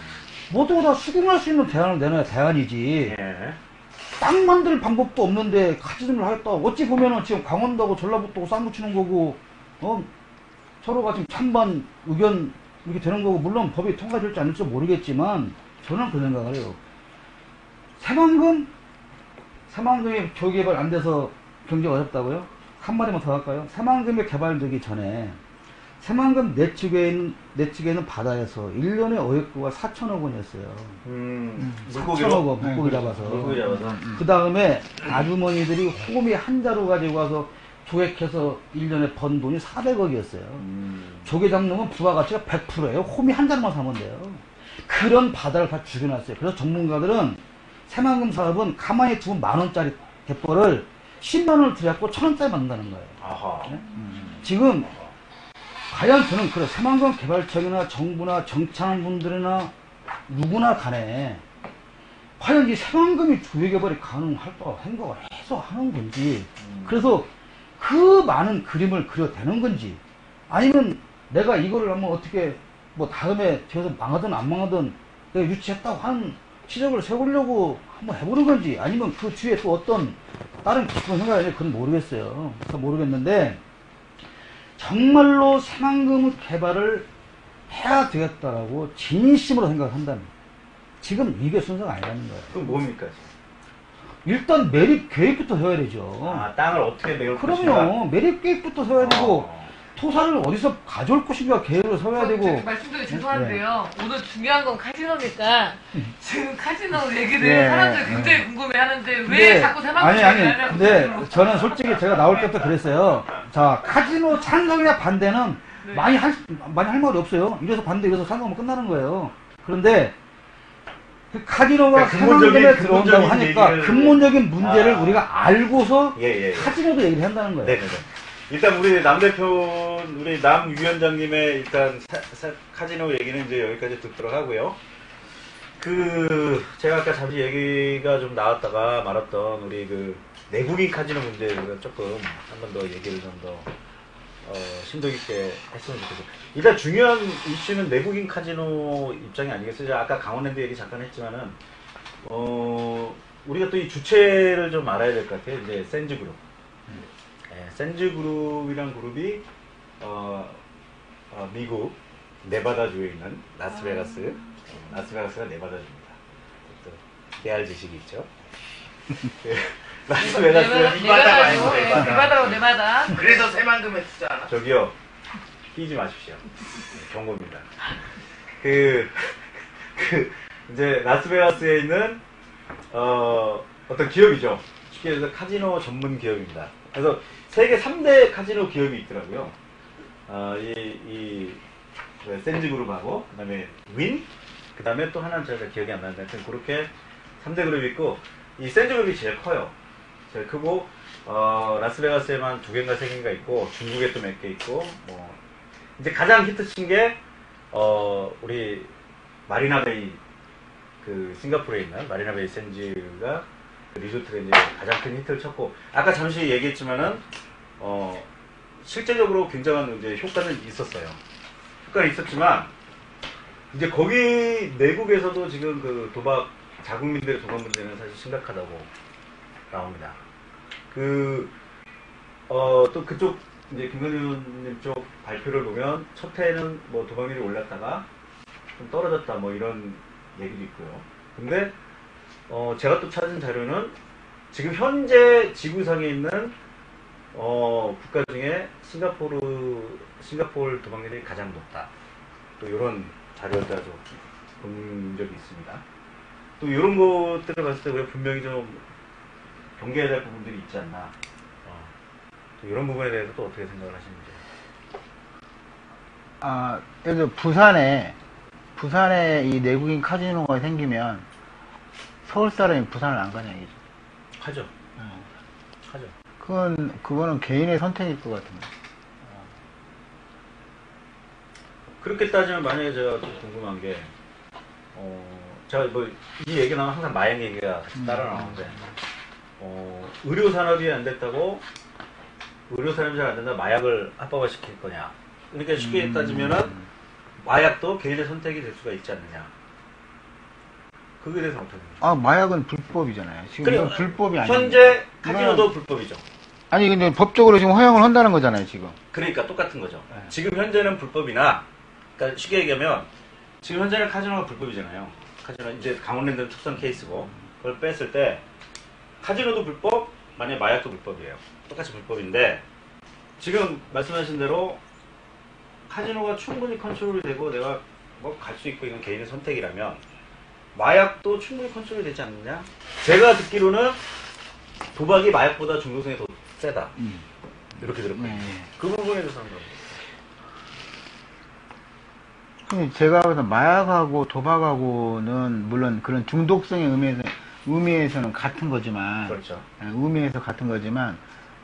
모두가 다 수긍할 수 있는 대안을 내놔야 대안이지. 예. 땅 만들 방법도 없는데 카지노를 하겠다. 어찌 보면은 지금 강원도하고 전라북도하고 쌍붙이는 거고, 서로가 지금 찬반 의견 이렇게 되는 거고, 물론 법이 통과될지 않을지 모르겠지만, 저는 그 생각을 해요. 새만금이 조개발 안 돼서 경제가 어렵다고요? 한마디만 더 할까요? 새만금이 개발되기 전에, 새만금 내측에 있는 바다에서 1년에 어획구가 4천억 원이었어요. 물고기로? 4천억 원, 물고기 잡아서. 물고기 잡아서. 그 다음에 아주머니들이 호미 한 자루 가지고 와서 조획해서 1년에 번 돈이 400억이었어요. 조개 잡는 건 부가가치가 100%예요. 호미 한 자루만 사면 돼요. 그런 바다를 다 죽여놨어요. 그래서 전문가들은 새만금 사업은 가만히 두면 10,000원짜리 갯벌을 10만원을 들여갖고 1,000원짜리 만든다는 거예요. 아하. 네? 지금 과연 저는 그래 새만금 개발청이나 정부나 정치하는 분들이나 누구나 간에 과연 이 새만금이 조개개발이 가능할까 생각을 해서 하는 건지 그래서 그 많은 그림을 그려대는 건지 아니면 내가 이거를 한번 어떻게 뭐 다음에 뒤에서 망하든 안 망하든 내가 유치했다고 하는 시적을 세우려고 한번 해보는 건지 아니면 그 뒤에 또 어떤 다른 깊은 생각이 있는지 그건 모르겠어요. 그래서 모르겠는데 정말로 새만금 개발을 해야 되겠다라고 진심으로 생각한다면 지금 이게 순서가 아니라는 거예요. 그럼 뭡니까? 일단 매립 계획부터 세워야 되죠. 아, 땅을 어떻게 내올 것인가? 그럼요. 매립 계획부터 세워야 되고 토사를 어디서 가져올 것인가 계획을 세워야 되고. 말씀드리기 죄송한데요. 오늘 중요한 건 카지노니까 지금 카지노 얘기를 네. 사람들이 굉장히 궁금해하는데 왜 근데, 자꾸 새만금 아니 얘기하냐고. 근데 저는 솔직히 제가 나올 때부터 그랬어요. 자 카지노 찬성이나 반대는 네. 많이 할 말이 없어요. 이래서 반대 이래서 찬성하면 끝나는 거예요. 그런데 그 카지노가 새만금에 들어온다고 하니까 근본적인 문제를 우리가 알고서 카지노도 얘기를 한다는 거예요. 네네네. 일단 우리 남 대표, 우리 남 위원장님의 일단 카지노 얘기는 이제 여기까지 듣도록 하고요. 제가 아까 잠시 얘기가 좀 나왔다가 말았던 우리 내국인 카지노 문제를 조금 한 번 더 얘기를 좀 더, 심도 있게 했으면 좋겠어요. 일단 중요한 이슈는 내국인 카지노 입장이 아니겠어요. 제가 아까 강원랜드 얘기 잠깐 했지만은, 우리가 또 이 주체를 좀 알아야 될 것 같아요. 이제 센즈그룹. 센즈그룹이란 그룹이 미국 네바다주에 있는 라스베가스, 라스베가스가 네바다주입니다. 또 깨알 지식이 있죠. 라스베가스 네바다 말고 네바다로 네바다. 그래서 새만금에 투자하나? 저기요 끼지 마십시오. 경고입니다. 이제 라스베가스에 있는 어떤 기업이죠. 쉽게 해서 카지노 전문 기업입니다. 그래서 세계 3대 카지노 기업이 있더라고요. 센즈그룹하고, 그 다음에 윈, 그 다음에 또 하나는 제가 기억이 안 나는데, 하여튼 그렇게 3대 그룹이 있고, 이 센즈그룹이 제일 커요. 제일 크고, 라스베가스에만 2개인가 3개인가 있고, 중국에 또 몇 개 있고, 이제 가장 히트 친 게, 우리 마리나베이, 싱가포르에 있는 마리나베이 센즈가 리조트가 이제 가장 큰 히트를 쳤고, 아까 잠시 얘기했지만은, 실제적으로 굉장한 이제 효과는 있었어요. 효과는 있었지만, 이제 거기 내국에서도 지금 자국민들의 도박 문제는 사실 심각하다고 나옵니다. 또 그쪽, 이제 김건희 의원님 쪽 발표를 보면, 첫 해에는 도박률이 올랐다가, 좀 떨어졌다 뭐 이런 얘기도 있고요. 근데 제가 또 찾은 자료는 지금 현재 지구상에 있는 국가 중에 싱가포르 도박률이 가장 높다. 또 이런 자료를 좀 본 적이 있습니다. 또 이런 것들을 봤을 때 우리가 분명히 좀 경계해야 될 부분들이 있지 않나. 또 이런 부분에 대해서 또 어떻게 생각을 하시는지. 예를 들어 부산에 이 내국인 카지노가 생기면 서울 사람이 부산을 안 가냐 이거죠. 하죠. 하죠. 그거는 개인의 선택일 것 같은데. 그렇게 따지면 만약에 제가 좀 궁금한 게, 제가 뭐, 이 얘기 나오면 항상 마약 얘기가 같이 따라 나오는데, 의료 산업이 안 됐다고, 의료 산업이 잘 안 된다 마약을 합법화 시킬 거냐. 그러니까 쉽게 따지면은, 마약도 개인의 선택이 될 수가 있지 않느냐. 그거에 대해서 어떻게 생각하세요? 마약은 불법이잖아요. 지금 이건 불법이 아니에요. 현재 카지노도 불법이죠. 아니, 근데 법적으로 지금 허용을 한다는 거잖아요, 지금. 그러니까 똑같은 거죠. 지금 현재는 불법이나, 그러니까 쉽게 얘기하면, 지금 현재는 카지노가 불법이잖아요. 카지노, 이제 강원랜드는 특성 케이스고, 그걸 뺐을 때, 카지노도 불법, 만약에 마약도 불법이에요. 똑같이 불법인데, 지금 말씀하신 대로, 카지노가 충분히 컨트롤이 되고, 내가 뭐 갈 수 있고, 이건 개인의 선택이라면, 마약도 충분히 컨트롤이 되지 않느냐? 제가 듣기로는, 도박이 마약보다 중독성이 더 세다. 이렇게 들었거든요. 그 부분에 대해서 한번. 제가 그래서 마약하고 도박하고는 물론 그런 중독성의 의미에서는 같은 거지만, 그렇죠. 의미에서 같은 거지만,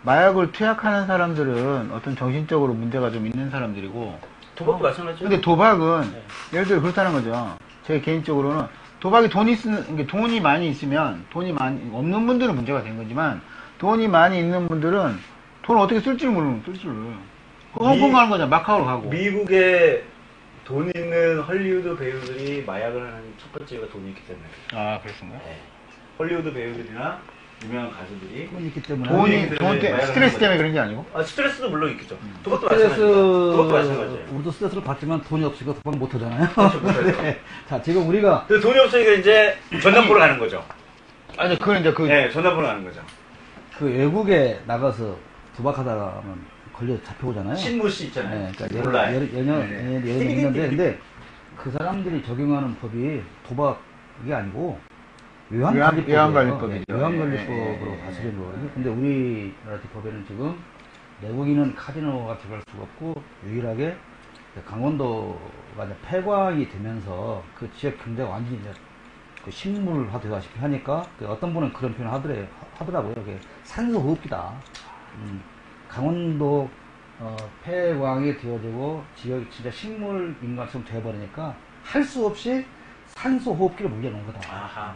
마약을 투약하는 사람들은 어떤 정신적으로 문제가 좀 있는 사람들이고, 도박도 마찬가지죠. 근데 도박은 예를 들어 그렇다는 거죠. 제 개인적으로는 도박이 돈이 많이 있으면 돈이 많이 없는 분들은 문제가 된 거지만 돈이 많이 있는 분들은 돈을 어떻게 쓸 줄 모르는 홍콩 가는 거잖아. 마카오로 가고. 미국에 돈 있는 헐리우드 배우들이 마약을 하는 첫 번째 이유가 돈이 있기 때문에. 그렇습니까? 네. 헐리우드 배우들이나 유명한 가수들이 돈이 있기 때문에. 스트레스 때문에 그런 게 아니고? 스트레스도 물론 있겠죠. 도박도 스트레스, 마찬가지예요. 우리도 스트레스를 받지만 돈이 없으니까 도박 못 하잖아요. 그렇죠, 못하죠. 네. 자, 지금 우리가. 돈이 없으니까 이제 전담보러 가는 거죠. 아니, 그건 이제 네, 전담보러 가는 거죠. 그 외국에 나가서 도박하다가는 걸려 잡혀오잖아요. 신무 씨 있잖아요. 네, 그러니까 몰라요. 여러 명 있는데, 근데 그 사람들이 적용하는 법이 도박이 아니고 외환관리법이죠. 외환관리법으로 다스리는 거거든요. 근데 우리나라 법에는 지금 내국인은 카지노가 들어갈 수가 없고 유일하게 강원도가 이제 폐광이 되면서 그 지역 경제가 완전히 이제 그 식물화되다시피 하니까 어떤 분은 그런 표현을 하더라고요. 그게 산소호흡기다. 강원도 폐광이 되어지고 지역이 진짜 식물 인간처럼 되어버리니까 할 수 없이 산소호흡기를 물려놓은 거다. 아하.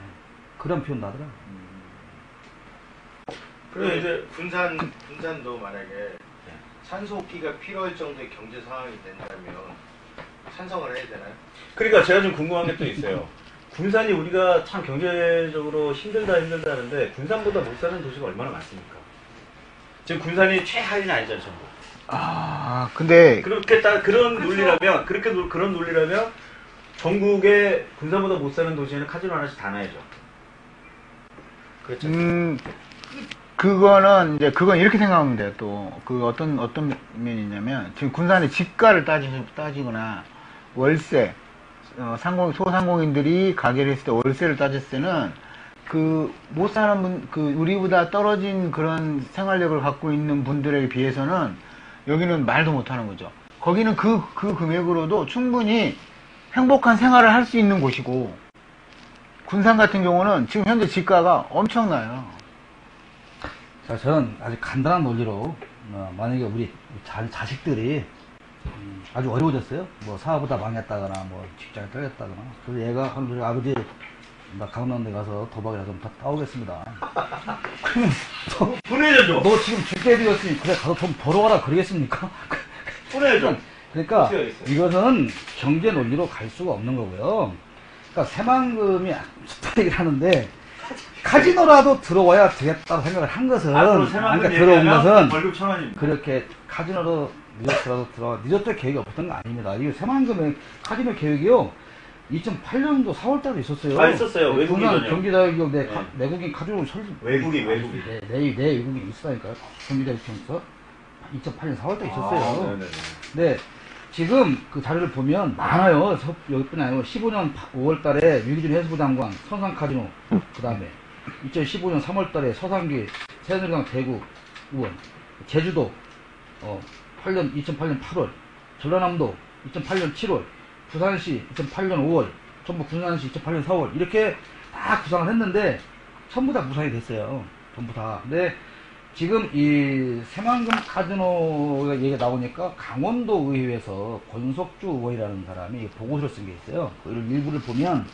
그런 표현도 하더라고요. 그리고 이제 군산도 만약에 산소호흡기가 필요할 정도의 경제 상황이 된다면 찬성을 해야 되나요? 그러니까 제가 좀 궁금한 게 또 있어요. 군산이 우리가 참 경제적으로 힘들다 하는데 군산보다 못 사는 도시가 얼마나 많습니까? 지금 군산이 최하위는 아니잖아요, 전부. 근데 그렇게 그런 논리라면 그런 논리라면 전국에 군산보다 못 사는 도시에는 카지노 하나씩 다 놔야죠. 그렇죠. 그건 이렇게 생각하면 돼요. 또 어떤 면이 있냐면 지금 군산의 집가를 따지거나 월세, 소상공인들이 가게를 했을 때 월세를 따졌을 때는 못 사는 우리보다 떨어진 그런 생활력을 갖고 있는 분들에 비해서는 여기는 말도 못 하는 거죠. 거기는 그 금액으로도 충분히 행복한 생활을 할 수 있는 곳이고, 군산 같은 경우는 지금 현재 집가가 엄청나요. 자, 저는 아주 간단한 논리로, 만약에 우리 자식들이 아주 어려워졌어요. 뭐 사업하다 망했다거나, 뭐 직장에 떨렸다거나. 그래서 얘가 하는 소리, 아버지, 나 강원도에 가서 도박이라 좀 더 따오겠습니다. 보내줘. 너 지금 죽게 되었으니 그래 가서 돈 벌어와라 그러겠습니까? 보내줘. 그러니까 이것은 경제 논리로 갈 수가 없는 거고요. 그러니까 새만금이 좋다 얘기를 하는데 카지노라도 들어와야 되겠다고 생각을 한 것은 그러니까 들어온 것은 월급 1,000원입니다. 그렇게 카지노로 늦었더라도 늦었을 계획이 없었던 거 아닙니다. 이거 새만금의 카지노 계획이요. 2008년도 4월달에 있었어요. 아, 있었어요. 외국인 전용. 경기다육 네. 내국인 카지노 설립. 외국인. 내 외국인 있으니까요. 경기다육청에서 2008년 4월달에 있었어요. 네네네. 네. 지금 그 자료를 보면 많아요. 여기뿐이 아니고 15년 5월달에 유기준 해수부 장관 선상 카지노, 그 다음에 2015년 3월달에 서상기 새누리당 대구 의원, 제주도 2008년 8월, 전라남도 2008년 7월, 부산시 2008년 5월, 전북 군산시 2008년 4월 이렇게 다 구상을 했는데 전부 다 무산이 됐어요. 전부 다. 근데 지금 이 새만금 카지노가 얘기가 나오니까 강원도 의회에서 권석주 의원이라는 사람이 보고서를 쓴 게 있어요. 그 일부를 보면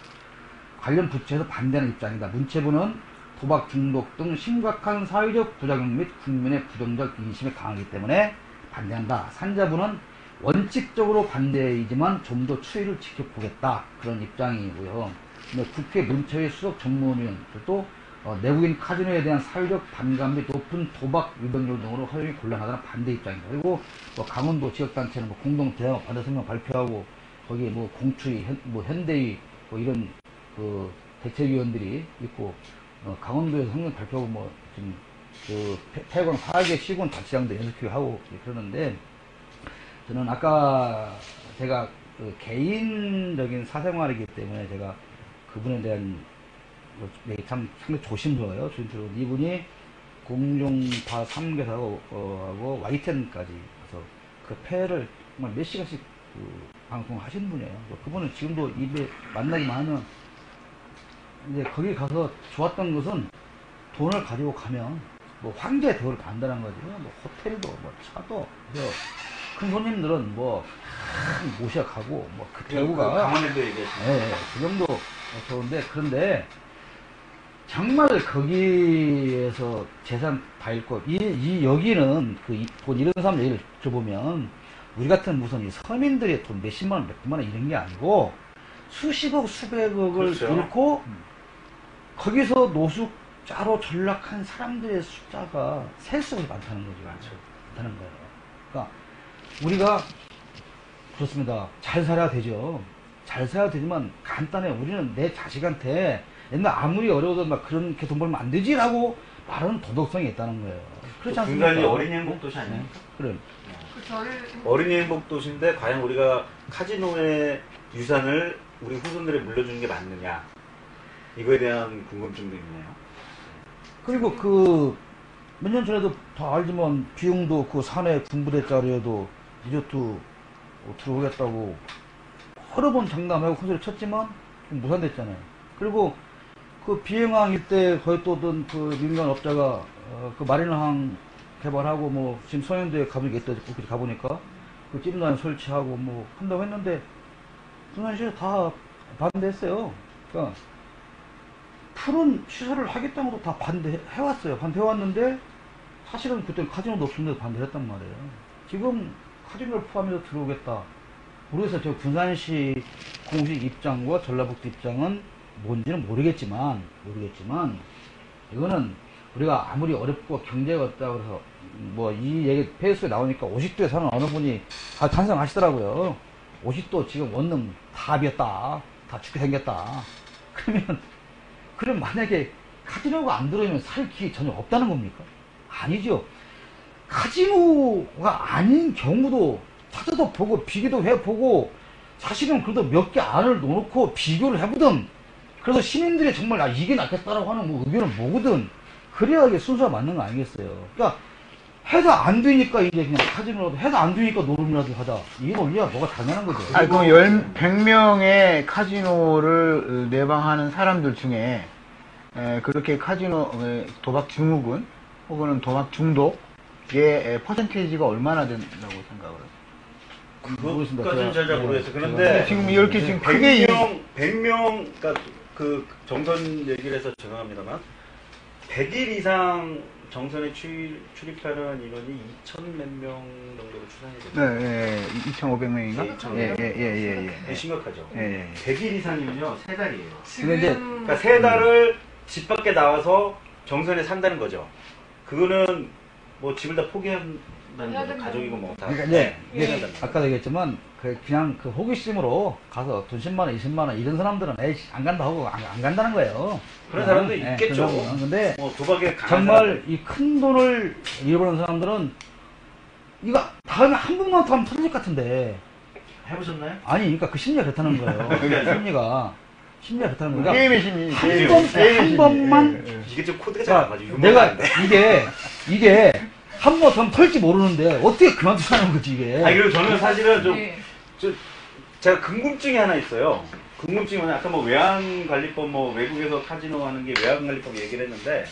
관련 부처에서 반대하는 입장이다. 문체부는 도박 중독 등 심각한 사회적 부작용 및 국민의 부정적 인심에 강하기 때문에 반대한다. 산자부는 원칙적으로 반대이지만 좀 더 추이를 지켜보겠다. 그런 입장이고요. 근데 국회 문체위 수석 전문위원들도 내국인 카지노에 대한 사회적 반감 및 높은 도박 위반률 등으로 허용이 곤란하다는 반대 입장입니다. 그리고 강원도 지역단체는 공동 대응 반대 성명 발표하고 거기에 공추위, 현대위 이런 그 대책위원들이 있고 강원도에서 성명 발표하고 지금 그 태광 4개 시군 자치장도 연습회하고 그러는데 저는 아까 제가 그 개인적인 사생활이기 때문에 제가 그분에 대한 참 상당히 조심스러워요. 이분이 공중파 3개사하고 YTN까지 가서 그 패를 정말 몇 시간씩 방송하신 분이에요. 그분은 지금도 입에 만나기만 하면 이제 거기 가서 좋았던 것은 돈을 가지고 가면 황제 대우를 받는다는 거지. 호텔도 차도 큰 손님들은 모셔가고 그 대우가 강원에도 얘기했어요. 네, 그 정도 좋은데 그런데 정말 거기에서 재산 다 잃고 여기는 돈 이런 사람 얘기를 들어보면 우리 같은 무슨 이 서민들의 돈 몇십만 원, 몇백만 원 이런 게 아니고 수십억, 수백억을 그렇죠. 잃고 거기서 노숙자로 전락한 사람들의 숫자가 셀 수 없이 많다는 거죠. 많다는 거예요. 그러니까 우리가 그렇습니다. 잘 살아야 되죠. 잘 살아야 되지만 간단해. 우리는 내 자식한테 옛날 아무리 어려워도 그렇게 돈 벌면 안 되지라고 말하는 도덕성이 있다는 거예요. 그렇지 않습니까? 분간이 어린이 행복도시 아닙니까? 그래. 어린이 행복도시인데 과연 우리가 카지노의 유산을 우리 후손들에 물려주는 게 맞느냐 이거에 대한 궁금증도 있네요. 그리고 몇 년 전에도 다 알지만 비용도 산에 군부대 자리에도 리조트 들어오겠다고 여러 번 장담하고 큰소리 쳤지만 무산됐잖아요. 그리고 비행항 일대 거의 또 어떤 민간 업자가 마린항 개발하고 지금 서현대에 가보니까 찜단 설치하고 한다고 했는데 부산시에서 다 반대했어요. 그러니까 푸른 시설을 하겠다는 것도 다 반대해왔어요. 반대해왔는데 사실은 그때 카지노도 없었는데 반대했단 말이에요. 지금 카지노를 포함해서 들어오겠다. 모르겠어요. 저 군산시 공식 입장과 전라북도 입장은 뭔지는 모르겠지만 이거는 우리가 아무리 어렵고 경제가 없다고 그래서 이 얘기 페이스에 나오니까 50도에 사는 어느 분이 다 찬성하시더라고요. 50도 지금 원룸 다 비었다. 다 죽게 생겼다. 그럼 만약에 카지노가 안 들어오면 살 기회 전혀 없다는 겁니까? 아니죠. 카지노가 아닌 경우도 찾아도 보고 비교도 해보고 사실은 그래도 몇 개 안을 놓고 비교를 해보든 그래서 시민들이 정말 이게 낫겠다라고 하는 의견을 모으든 그래야 이게 순서가 맞는 거 아니겠어요. 그러니까 해도 안 되니까 이제 그냥 카지노라도 해도 안 되니까 노름이라도 하자. 이 논리야 뭐가 당연한 거죠. 그럼 100명의 카지노를 내방하는 사람들 중에 그렇게 카지노 도박 증후군 혹은 도박 중독의 퍼센테이지가 얼마나 된다고 생각을 해요? 그것까지는 잘 모르겠어요. 그런데 지금 이렇게 지금 크게 100명 그러니까 정선 얘기를 해서 죄송합니다만 100일 이상 정선에 출입하는 인원이 2,000 몇 명 정도로 추산이 됩니다. 네, 2,500명인가? 예. 심각하죠. 100일 이상이면요 3달이에요. 그러니까 3달을 집 밖에 나와서 정선에 산다는 거죠. 그거는 집을 다 포기한 다니는 가족이고 뭐 다. 그러니까 이제 예. 아까도 얘기했지만 그냥 그 호기심으로 가서 돈 10만 원, 20만 원 이런 사람들은 에이씨 안 간다 하고 안 간다는 거예요. 그런 사람도 예, 있겠죠. 그런 사람들은. 근데 뭐 도박에 강한 정말 사람들. 이 큰 돈을 잃어버리는 사람들은 이거 다음에 한 번만 더 하면 터질 것 같은데 해보셨나요? 아니 그러니까 그 심리가 그렇다는 거예요. 심리가 그렇다는 거예요. 게임의 심리. 한 번만 이게 좀 코드가 잘 안 자, 맞아. 내가 이게 한 번 더 털지 모르는데 어떻게 그만두자는 거지 이게. 아니 그리고 저는 사실은 좀 예. 제가 궁금증이 하나 있어요. 궁금증이 뭐냐, 아까 뭐 외환관리법, 뭐 외국에서 카지노 하는 게 외환관리법 얘기를 했는데,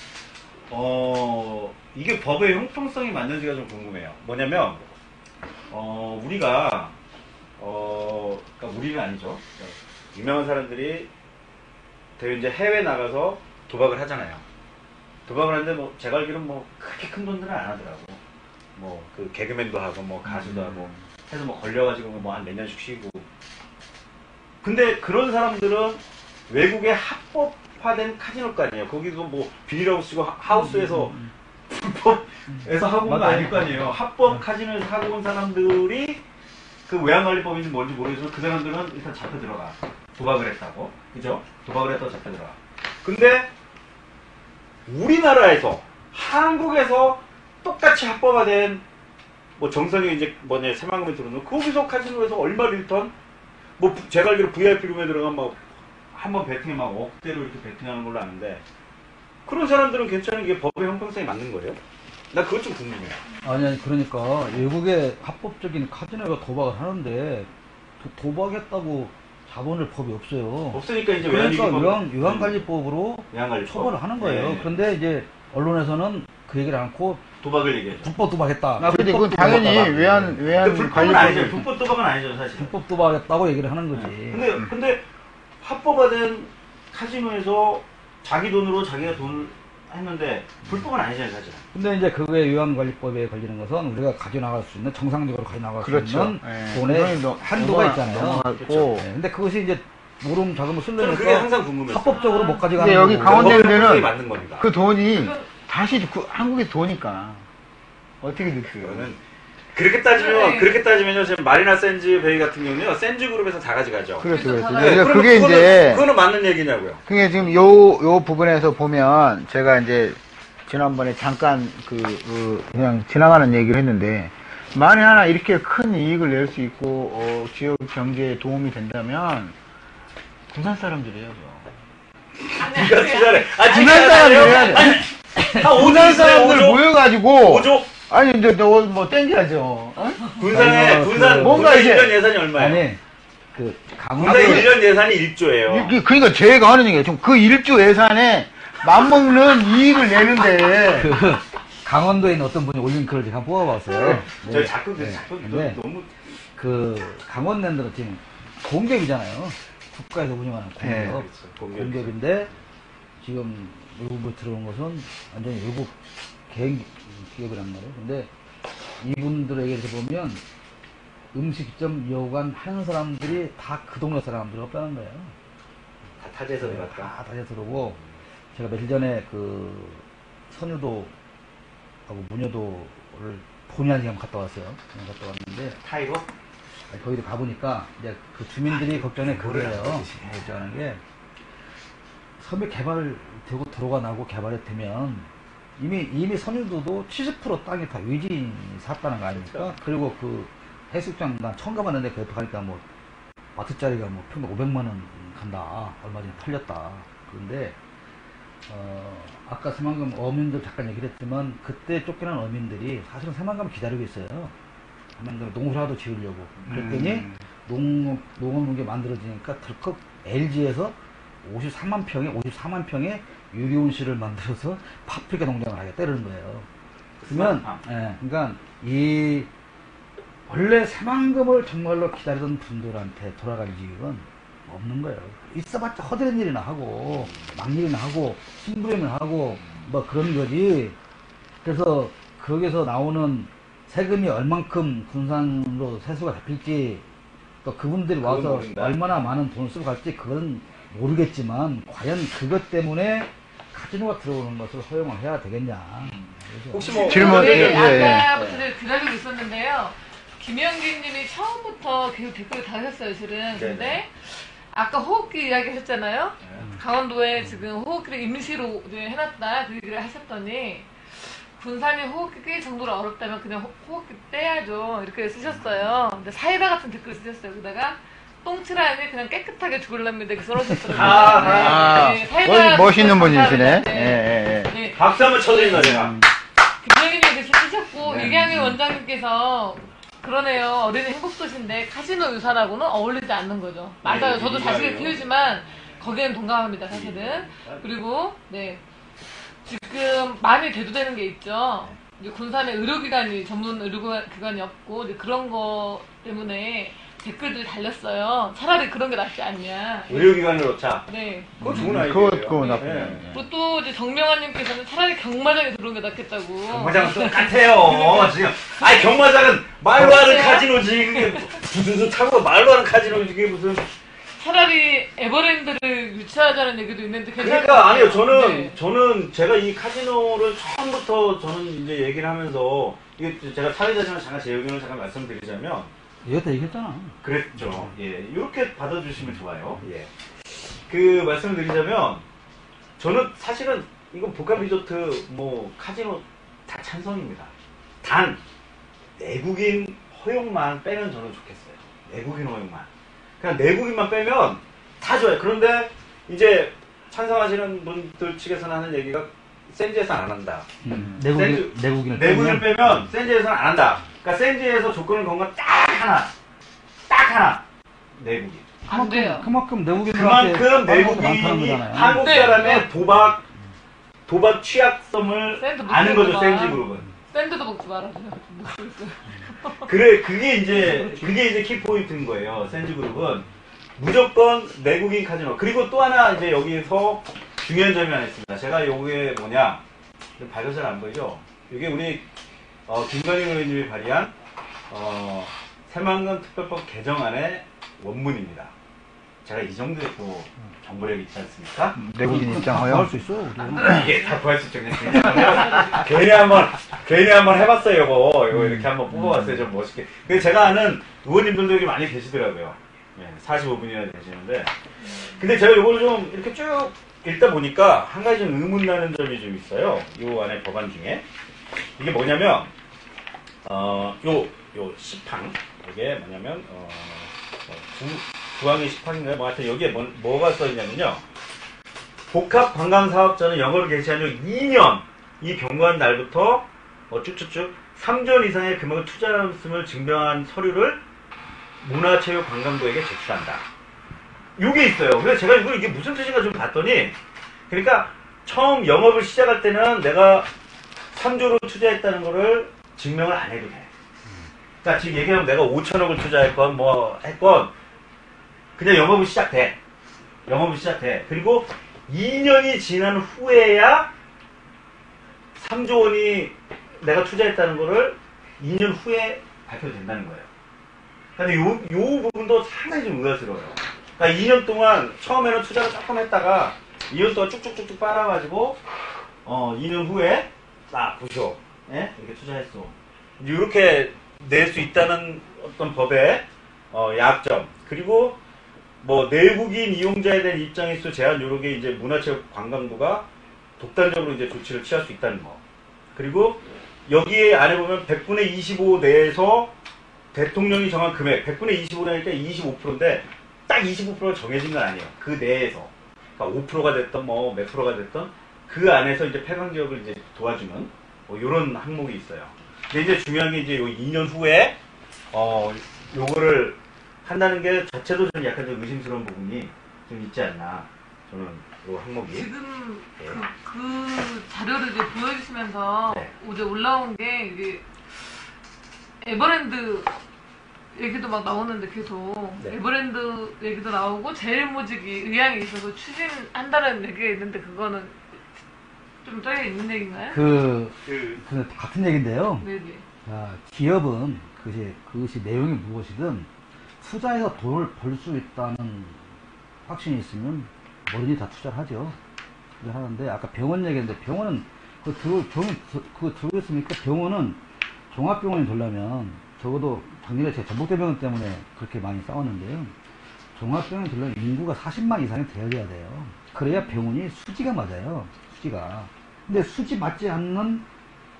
이게 법의 형평성이 맞는지가 좀 궁금해요. 뭐냐면, 우리가, 그러니까 우리는 아니죠. 유명한 사람들이 대개 이제 해외 나가서 도박을 하잖아요. 도박을 하는데 뭐 제가 알기로는 뭐 그렇게 큰 돈들은 안 하더라고. 뭐 그 개그맨도 하고 뭐 가수도 하고 해서 뭐 걸려가지고 뭐 한 몇 년씩 쉬고. 근데 그런 사람들은 외국의 합법화된 카지노 거 아니에요. 거기도 뭐 비닐하우스고 하우스에서 불법에서 하고 온 거 맞아요. 아닐 거 아니에요. 합법 카지노에서 하고 온 사람들이 그 외환관리법인지 뭔지 모르겠지만 그 사람들은 일단 잡혀 들어가. 도박을 했다고. 그죠? 도박을 했다고 잡혀 들어가. 근데 우리나라에서 한국에서 똑같이 합법화된 뭐 정성이 이제 뭐냐 새만금에 들어오는 거기서 카지노에서 얼마를 잃던 뭐 제가 알기로 VIP 룸에 들어가면 막 한 번 베팅에 막 억대로 이렇게 베팅하는 걸로 아는데 그런 사람들은 괜찮은 게 법의 형평성이 맞는 거예요? 나 그것 좀 궁금해요. 아니 그러니까 외국의 합법적인 카지노가 도박을 하는데 도박했다고 잡아낼 법이 없어요. 없으니까 이제 그러니까 외환위기법 외환관리법으로 외환관리법 처벌을 하는 거예요. 네. 그런데 이제 언론에서는 그 얘기를 않고 도박을 얘기해요. 불법 도박했다. 아, 근데 그건 당연히 외환 불법은 아니죠. 관리법이 불법 도박은 아니죠, 사실. 불법 도박했다고 얘기를 하는 거지. 근데 합법화된 카지노에서 자기 돈으로 자기가 돈을 했는데 불법은 아니잖아요, 사실. 근데 이제 그게 외환관리법에 걸리는 것은 우리가 가져나갈 수 있는 정상적으로 가져나갈 수 그렇죠. 있는 예. 돈의 그건 한도가 있잖아요. 넘어갔고. 네, 근데 그것이 이제 모름 자금을 저는 그게 쓰려니까 항상 궁금했어요. 합법적으로 못 가져가는 근데 여기 거고. 강원도 법의 강원도에는 형평성이 맞는 겁니다. 그 돈이 다시 한국에 도니까 어떻게 됐어요? 그거는 그렇게 따지면요, 지금 마리나 샌즈 베이 같은 경우는요, 샌즈 그룹에서 다 가져가죠. 그렇죠, 그렇죠. 네, 그러니까 그러면 그게 이제 그거는 맞는 얘기냐고요. 그게 지금 요 부분에서 보면 제가 이제 지난번에 잠깐 그냥 지나가는 얘기를 했는데 만에 하나 이렇게 큰 이익을 낼 수 있고 지역 경제에 도움이 된다면 군산 사람들이에요. 네가 투자를. 군산 사람들 해야 돼. 군산 사람들 모여가지고 오조 아니 이제 뭐 땡겨야죠. 어? 군산에 군산 뭔가 군산 이제 1년 예산이 얼마예요? 아니 그 군산 강원도 1년 예산이 1조예요. 그러니까 제가 하는 얘기예요. 좀 그 1조 예산에 맞먹는 이익을 내는데 그 강원도에 있는 어떤 분이 올린 글을 제가 뽑아봤어요. 저 자꾸 근데 너무 그 강원랜드는 지금 공기업이잖아요. 국가에서 운영하는 공기업. 네, 그렇죠. 공기업인데 지금 외국으로 들어온 것은 완전히 외국 개인 기업이란 말이에요. 근데 이분들에게 보면 음식점 여관 하는 사람들이 다 그 동네 사람들 없다는 거예요. 다 타지에서 들어갔다. 다 다시 들어오고 제가 며칠 전에 그 선유도하고 문여도를 본의 아니게 한번 갔다 왔어요. 갔다 왔는데 타이거? 거기를 가보니까 이제 그 주민들이 걱정해 그거예요. 걱정하는 게 섬이 개발되고 들어가 나고 개발이 되면 이미 선유도도 70% 땅이 다 외지인이 샀다는 거 아닙니까? 그렇죠. 그리고 그 해수욕장 난 처음 가봤는데 그 옆에 가니까 뭐 마트짜리가 뭐 평균 500만 원 간다. 얼마 전에 팔렸다. 그런데 아까 새만금 어민들 잠깐 얘기를 했지만 그때 쫓겨난 어민들이 사실은 새만금을 기다리고 있어요. 새만금 농사라도 지으려고. 그랬더니 농업농계 만들어지니까 덜컥 LG에서 54만 평의 유리온실을 만들어서 파프리카 농장을 하겠다 이러는 거예요. 그러면 그러니까 이 원래 새만금을 정말로 기다리던 분들한테 돌아갈 이유는 없는 거예요. 있어봤자 허드렛 일이나 하고 막일이나 하고 심부름이나 하고 뭐 그런 거지. 그래서 거기서 나오는 세금이 얼만큼 군산으로 세수가 잡힐지 또 그분들이 와서 모른다. 얼마나 많은 돈을 쓰고 갈지 그건 모르겠지만 과연 그것 때문에 카지노가 들어오는 것을 허용을 해야 되겠냐. 혹시 뭐 질문, 네, 예, 예. 아까부터 기다리고 있었는데요. 김영진님이 처음부터 계속 댓글을 달으셨어요, 실은. 근데 네네. 아까 호흡기 이야기 하셨잖아요. 강원도에 지금 호흡기를 임시로 이제 해놨다 그 얘기를 하셨더니 군산이 호흡기 낄 정도로 어렵다면 그냥 호흡기 떼야죠 이렇게 쓰셨어요. 근데 사이다 같은 댓글 쓰셨어요. 그러다가 똥칠하니 그냥 깨끗하게 죽을랍니다 이렇게 써주셨더라고요. 아, 사이다 멋있는 감사합니다. 분이시네. 예, 예, 예. 네. 박수 한번 쳐드린다 제가. 김영희님 이렇게 쓰셨고 네. 이경희 원장님께서 그러네요. 어린이 행복도시인데 카지노 유산하고는 어울리지 않는 거죠. 맞아요. 네, 저도 이 자식을 말이에요. 키우지만 거기엔 동감합니다, 사실은. 그리고 네 지금 많이 대두되는 게 있죠. 이제 군산에 의료기관이 전문 의료기관이 없고 이제 그런 거 때문에 댓글들 달렸어요. 차라리 그런 게 낫지 않냐. 의료기관을 놓자. 네. 그거 좋은 아이디어예요. 그거 나쁘네. 네. 그리고 또 이제 정명환님께서는 차라리 경마장에 들어온 게 낫겠다고. 경마장은 똑같아요. 지금 아니 경마장은 말로 하는 카지노지. 그게 두두두 타고 말로 하는 카지노지. 그게 무슨. 차라리 에버랜드를 유치하자는 얘기도 있는데 괜찮을 것 그러니까 같아요. 아니요. 네. 저는 제가 이 카지노를 처음부터 저는 이제 얘기를 하면서 이게 제가 사회자지만 잠깐 제 의견을 잠깐 말씀드리자면 이것도 얘기했잖아. 그랬죠. 예, 이렇게 받아주시면 좋아요. 예. 그 말씀을 드리자면 저는 사실은 이건 복합 리조트 뭐 카지노 다 찬성입니다. 단 내국인 허용만 빼면 저는 좋겠어요. 내국인 허용만. 그냥 내국인만 빼면 다 좋아요. 그런데 이제 찬성하시는 분들 측에서는 하는 얘기가 센지에서는 안 한다. 내국인을 내국인을 빼면 센지에서는 안 한다. 그러니까 센지에서 조건을 건 건 딱 하나. 내국인. 안 돼요. 그만큼 내국인들한테 그만큼 많다는 내국인이 거잖아요. 한국 네. 사람의 도박 취약성을 샌드 아는 거죠, 먹지 센지 마. 그룹은. 샌드도 먹지 말아줘요. 그래, 그게 이제 키포인트인 거예요, 센지 그룹은. 무조건 내국인 카지노. 그리고 또 하나 이제 여기서 중요한 점이 하나 있습니다. 제가 요게 뭐냐, 밝아서 잘 안 보이죠? 이게 우리, 김관희 의원님이 발의한, 새만금 특별법 개정안의 원문입니다. 제가 이 정도의 또 정보력이 있지 않습니까? 내국인 입장 할 허용. 수 있어. 예, 다 구할 수 있죠. 그냥 괜히 한번 해봤어요, 이거 이렇게 한번 뽑아봤어요, 좀 멋있게. 근데 제가 아는 의원님들도 여기 많이 계시더라고요. 예, 45분이나 되시는데. 근데 제가 이걸 좀 이렇게 쭉 읽다 보니까 한 가지 좀 의문나는 점이 좀 있어요. 요 안에 법안 중에. 이게 뭐냐면, 요 시팡. 이게 뭐냐면, 구항의 시팡인가요? 뭐 하여튼 여기에 뭐가 써있냐면요. 복합관광사업자는 영어로 개시한 후 2년 이 경과한 날부터 쭉쭉쭉 3조 이상의 금액을 투자했음을 증명한 서류를 문화체육관광부에게 제출한다. 요게 있어요. 그래서 제가 이게 무슨 뜻인가 좀 봤더니 그러니까 처음 영업을 시작할 때는 내가 3조를 투자했다는 거를 증명을 안 해도 돼. 그러니까 지금 얘기하면 내가 5천억을 투자했건 뭐 했건 그냥 영업이 시작돼. 그리고 2년이 지난 후에야 3조 원이 내가 투자했다는 거를 2년 후에 발표된다는 거예요. 근데 요 부분도 상당히 좀 의아스러워요. 그러니까 2년 동안 처음에는 투자를 조금 했다가 2년 동안 쭉쭉쭉쭉 빨아가지고 2년 후에 보쇼. 예? 이렇게 투자했어. 이렇게 낼 수 있다는 어떤 법의 약점. 그리고 뭐 내국인 이용자에 대한 입장일수 제한 요렇게 이제 문화체육관광부가 독단적으로 이제 조치를 취할 수 있다는 거. 그리고 여기에 안에 보면 100분의 25 내에서 대통령이 정한 금액 100분의 25라니까 25%인데 딱 25%가 정해진 건 아니에요. 그 내에서 그러니까 5%가 됐던 뭐 몇 프로가 됐던 그 안에서 이제 폐광 지역을 이제 도와주는 뭐 이런 항목이 있어요. 근데 이제 중요한 게 이제 요 2년 후에 요거를 한다는 게 자체도 좀 약간 좀 의심스러운 부분이 좀 있지 않나. 저는 요 항목이. 지금 네. 그 자료를 이제 보여주시면서 네. 어제 올라온 게 이게 에버랜드 얘기도 막 나오는데 계속 네. 에버랜드 얘기도 나오고 제일모직이 의향이 있어서 추진한다는 얘기가 있는데 그거는 좀 떨려 있는 얘기인가요? 그 같은 얘기인데요. 네네. 자, 기업은 그것이 내용이 무엇이든 투자해서 돈을 벌 수 있다는 확신이 있으면 뭐든지 다 투자를 하죠. 하는데 아까 병원 얘기했는데 병원은 그거 들으셨습니까? 병원은 종합병원이 되려면 적어도 작년에 제가 전북대병원 때문에 그렇게 많이 싸웠는데요. 종합병원이 되려면 인구가 40만 이상이 되어야 돼요. 그래야 병원이 수지가 맞아요. 수지가. 근데 수지 맞지 않는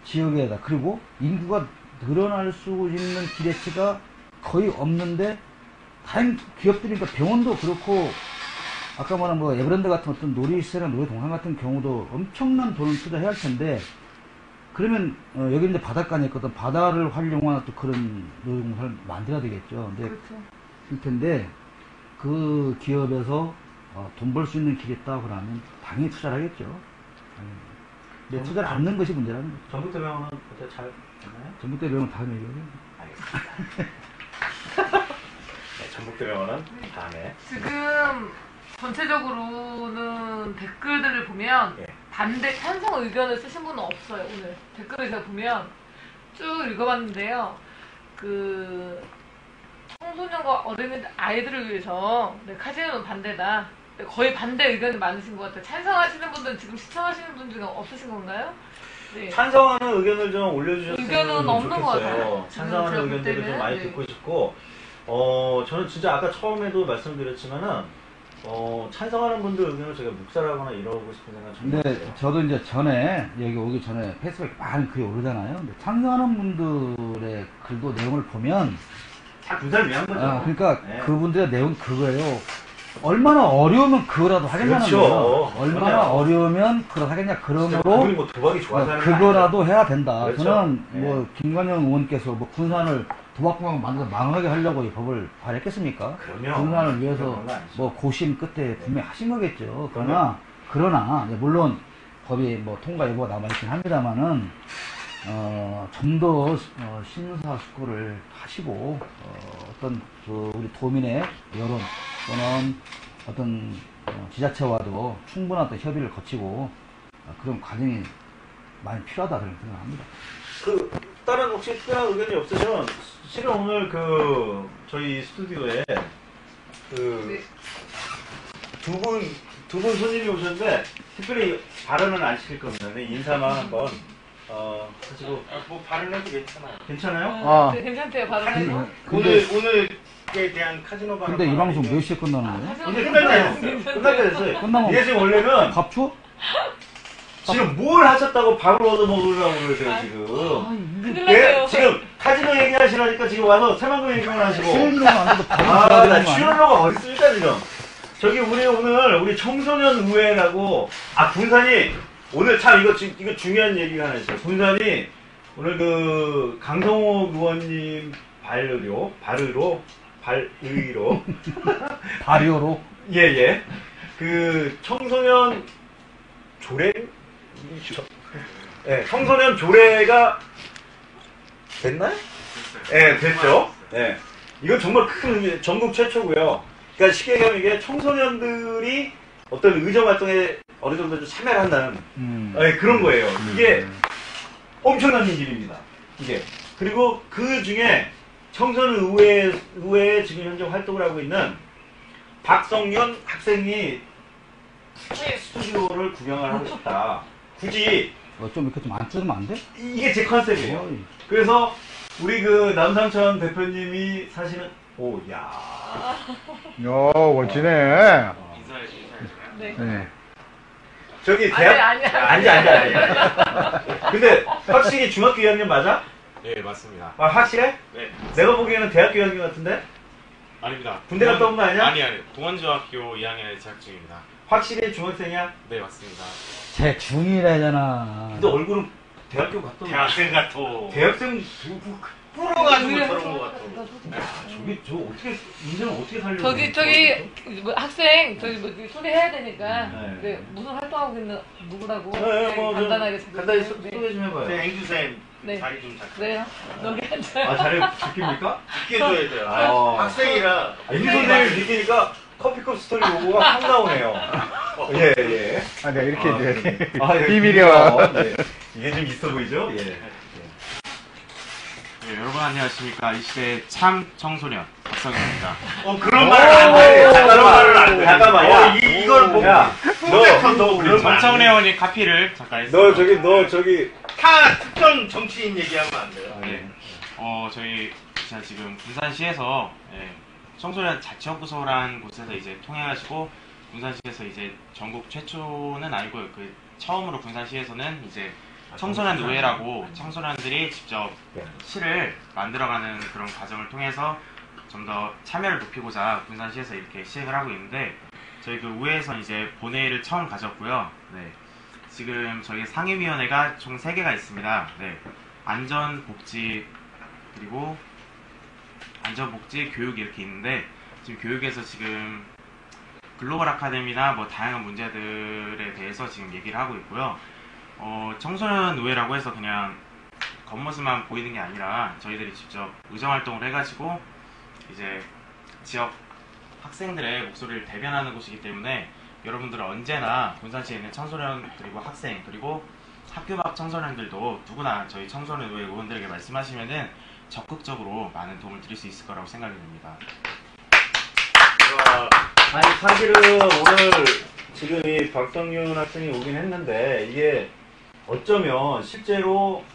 지역에다 그리고 인구가 늘어날 수 있는 기대치가 거의 없는데 다른 기업들이니까 병원도 그렇고 아까 말한 뭐 에버랜드 같은 어떤 놀이시설이나 놀이동산 같은 경우도 엄청난 돈을 투자해야 할 텐데 그러면 여기 이제 바닷가에 있거든 바다를 활용한 또 그런 놀이동산을 만들어야 되겠죠. 근데 그렇죠. 일 텐데 그 기업에서 돈 벌 수 있는 길이 있다고 그러면 당연히 투자를 하겠죠. 근데 투자를 안 넣는 것이 문제라는 거죠. 전북대병원은 어때 잘 됐나요? 전북대병원 다음에 얘기해요. 알겠습니다. 네, 전북대병원은 다음에. 지금 전체적으로는 댓글들을 보면 예. 반대 찬성 의견을 쓰신 분은 없어요. 오늘 댓글을 제가 보면 쭉 읽어봤는데요. 그 청소년과 어린이 아이들을 위해서 카지노는 반대다. 거의 반대 의견이 많으신 것 같아요. 찬성하시는 분들은 지금 시청하시는 분 중에 없으신 건가요? 네. 찬성하는 의견을 좀 올려주셨으면 의견은 없는 것 같아요. 좋겠어요. 찬성하는 제가 볼 의견들을 좀 때는, 많이 네. 듣고 싶고, 저는 진짜 아까 처음에도 말씀드렸지만은, 찬성하는 분들 의견을 제가 묵살하거나 이러고 싶은 생각 전혀 근데 없어요. 저도 이제 전에 여기 오기 전에 페이스북에 많은 글이 오르잖아요. 근데 찬성하는 분들의 글도 내용을 보면 다 군사를 위한 거죠. 그러니까 네. 그분들의 내용이 그거예요. 얼마나 어려우면 그거라도 하겠냐는 그렇죠. 거예요. 얼마나 그럼요. 어려우면 그거라도 하겠냐. 그분이 그러므로 뭐 도박이 좋아서 하는 거 그거라도 해야 된다. 그렇죠. 저는 네. 뭐 김관영 의원께서 뭐 군산을 도박방을 만들어서 망하게 하려고 이 법을 발했겠습니까? 그럼요. 군산을 위해서 그런 건 아니죠. 뭐 고심 끝에 분명히 하신 거겠죠. 그러나 이제 물론 법이 뭐 통과 여부가 남아있긴 합니다만은 좀 더 심사숙고를 하시고 어떤 그 우리 도민의 여론 또는 어떤 지자체와도 충분한 어떤 협의를 거치고 그런 과정이 많이 필요하다 그런 생각합니다. 그 다른 혹시 특별한 의견이 없으시면 실은 오늘 그 저희 스튜디오에 그 두 분 손님이 오셨는데 특별히 발언은 안 시킬 겁니다. 그냥 인사만 한번 하시고 뭐 발언해도 괜찮아요. 괜찮아요? 네, 괜찮대요. 발언해도. 오늘에 대한 카지노 발언. 근데 이 방송 몇 시에 끝나는 거예요? 이제 끝날 때 됐어요. 끝날 때 됐어요. 끝나면 이게 지금 원래는 밥 줘? 지금 뭘 하셨다고 밥을 얻어먹으려고 그러세요 지금. 큰일 예, 났어요. 지금 카지노 얘기하시라니까 지금 와서 새만금 얘기만 하시고. 수행료가 안 돼도 밥을 줘야 나 되는 거 아니야? 출연료가 어디 있습니까 지금? 저기 우리 청소년 의회라고 군산이 오늘 참 이거 중요한 얘기가 하나 있어요. 군산이 오늘 그 강성호 의원님 발의로 발효로 예예 그 청소년 조례 청소년 조례가 됐나요? 예, 됐죠. 예. 이건 정말 큰 의미, 전국 최초고요. 그러니까 쉽게 얘기하면 이게 청소년들이 어떤 의정 활동에 어느 정도 좀 참여를 한다는 그런 거예요. 이게 엄청난 일입니다. 이게. 그리고 그 중에 청소년 의회에 지금 현재 활동을 하고 있는 박성현 학생이 스튜디오를 구경을 하고 싶다. 굳이 좀 이렇게 좀 안 줄으면 안 돼? 이게 제 컨셉이에요. 어이. 그래서 우리 그 남상천 대표님이 사실은 야 멋지네. 네. 네. 저기 대학 아니야. 근데 확실히 중학교 2학년 맞아? 네, 맞습니다. 확실해? 네. 내가 보기에는 대학교 2학년 같은데? 아닙니다. 군대 갔다 온 거 아니야? 아니. 동원중학교 2학년에 재학 중입니다. 확실히 중학생이야? 네, 맞습니다. 제 중이라잖아. 근데 얼굴은 대학교 갔다 온 대학생 같아. 대학생 풀어가지고 저런 거 같아. 저 어떻게 인생을 어떻게 살려고 저기 뭐 학생 소개해야 되니까 네. 네, 무슨 활동하고 있는 누구라고 네, 뭐 간단하게 간단히 네. 소개 좀 해봐요. 네, 앵두쌤 네. 자리 좀 잡고. 그래요. 여기 앉아요. 자리 지킵니까? 지켜줘야 돼요. 학생이라. 이 선생님을 느끼니까 커피컵 스토리 로고가 확 나오네요. 예. 네, 이렇게 이제 예, 비밀이요. 예. 이게 좀 있어 보이죠? 예. 네, 여러분 안녕하십니까. 이 시대의 참 청소년 박성현입니다. 그런 말을 안 돼. 그런 말을 안 돼. 잠깐만, 야. 이걸 보고. 야, 너 그런 말. 전창훈 의원이 카피를 잠깐 했습니다. 너 저기. 다 특정 정치인 얘기하면 안 돼요. 네. 저희 제가 지금 군산시에서 청소년 자치연구소라는 곳에서 이제 통해가지고 군산시에서 이제 전국 최초는 아니고요. 그 처음으로 군산시에서는 이제 청소년 노예라고 청소년들이 직접 시를 만들어가는 그런 과정을 통해서 좀 더 참여를 높이고자 군산시에서 이렇게 시행을 하고 있는데 저희 그 우회에서 이제 본회의를 처음 가졌고요. 네. 지금 저희 상임위원회가 총 3개가 있습니다. 네. 안전복지 그리고 안전복지 교육 이렇게 있는데 지금 교육에서 지금 글로벌 아카데미나 뭐 다양한 문제들에 대해서 지금 얘기를 하고 있고요. 청소년 노예라고 해서 그냥 겉모습만 보이는 게 아니라 저희들이 직접 의정활동을 해가지고 이제 지역 학생들의 목소리를 대변하는 곳이기 때문에 여러분들은 언제나 군산시에 있는 청소년 그리고 학생 그리고 학교 밖 청소년들도 누구나 저희 청소년 노예 의원들에게 말씀하시면은 적극적으로 많은 도움을 드릴 수 있을 거라고 생각이 됩니다. 아니 사실은 오늘 지금 이 박성윤 학생이 오긴 했는데 이게 어쩌면 실제로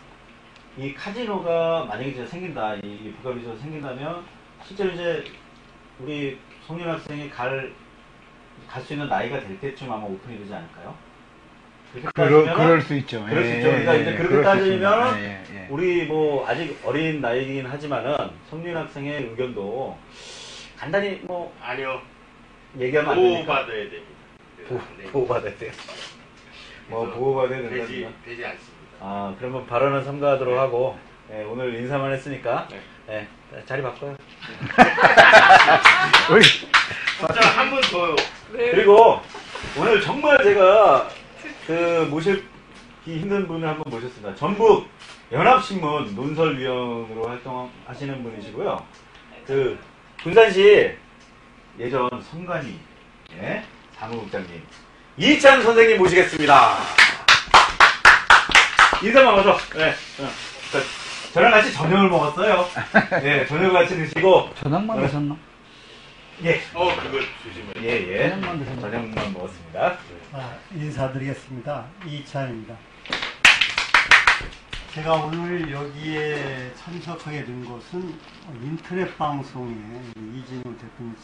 이 카지노가 만약에 이제 생긴다, 이 북한에서 생긴다면 실제로 이제 우리 성윤 학생이 갈 수 있는 나이가 될 때쯤 아마 오픈이 되지 않을까요? 그럴 수 있죠. 그럴 수 있죠. 그러니까 이제 그렇게 따지면 우리 뭐 아직 어린 나이긴 하지만은 성윤 학생의 의견도 간단히 뭐 아니요. 얘기하면 안 되니까 보호받아야 됩니다. 보호받아야 돼요. 뭐 보호받아야 된다. 되지 않습니다. 아 그러면 발언은 삼가하도록 하고 오늘 인사만 했으니까 자리 바꿔요. 자, 한 분 더요. 그리고 오늘 정말 제가 그 모시기 힘든 분을 한번 모셨습니다. 전북 연합신문 논설위원으로 활동하시는 분이시고요. 그 군산시 예전 성관이 사무국장님 이찬 선생님 모시겠습니다. 인사만 하셔. 저랑 같이 저녁을 먹었어요. 저녁 같이 드시고. 저녁만 드셨나? 예. 그거 조심해. 예. 저녁만 드셨나? 저녁만 먹었습니다. 인사드리겠습니다. 이찬입니다. 제가 오늘 여기에 참석하게 된 것은 인터넷 방송에 이진우 대표님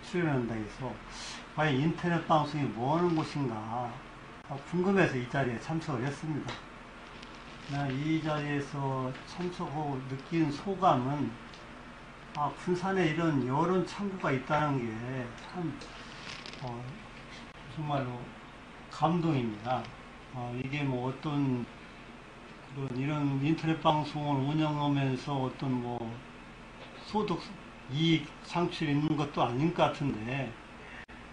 출연한다 해서 과연 인터넷 방송이 뭐 하는 곳인가 궁금해서 이 자리에 참석을 했습니다. 이 자리에서 참석하고 느낀 소감은 군산에 이런 여론 창구가 있다는 게 참 정말로 감동입니다. 이게 뭐 어떤 이런 인터넷 방송을 운영하면서 어떤 뭐 소득 이익 창출이 있는 것도 아닌 것 같은데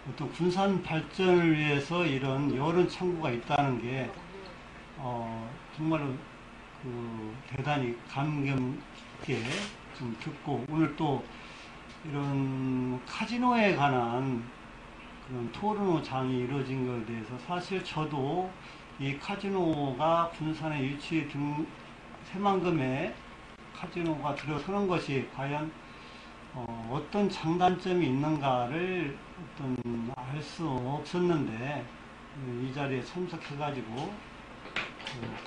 어떤 군산 발전을 위해서 이런 여론 창구가 있다는 게 정말로 대단히 감명 깊게 좀 듣고 오늘 또 이런 카지노에 관한 그런 토론장이 이루어진 것에 대해서 사실 저도 이 카지노가 군산에 유치된 새만금에 카지노가 들어서는 것이 과연 어떤 장단점이 있는가를 알 수 없었는데 이 자리에 참석해가지고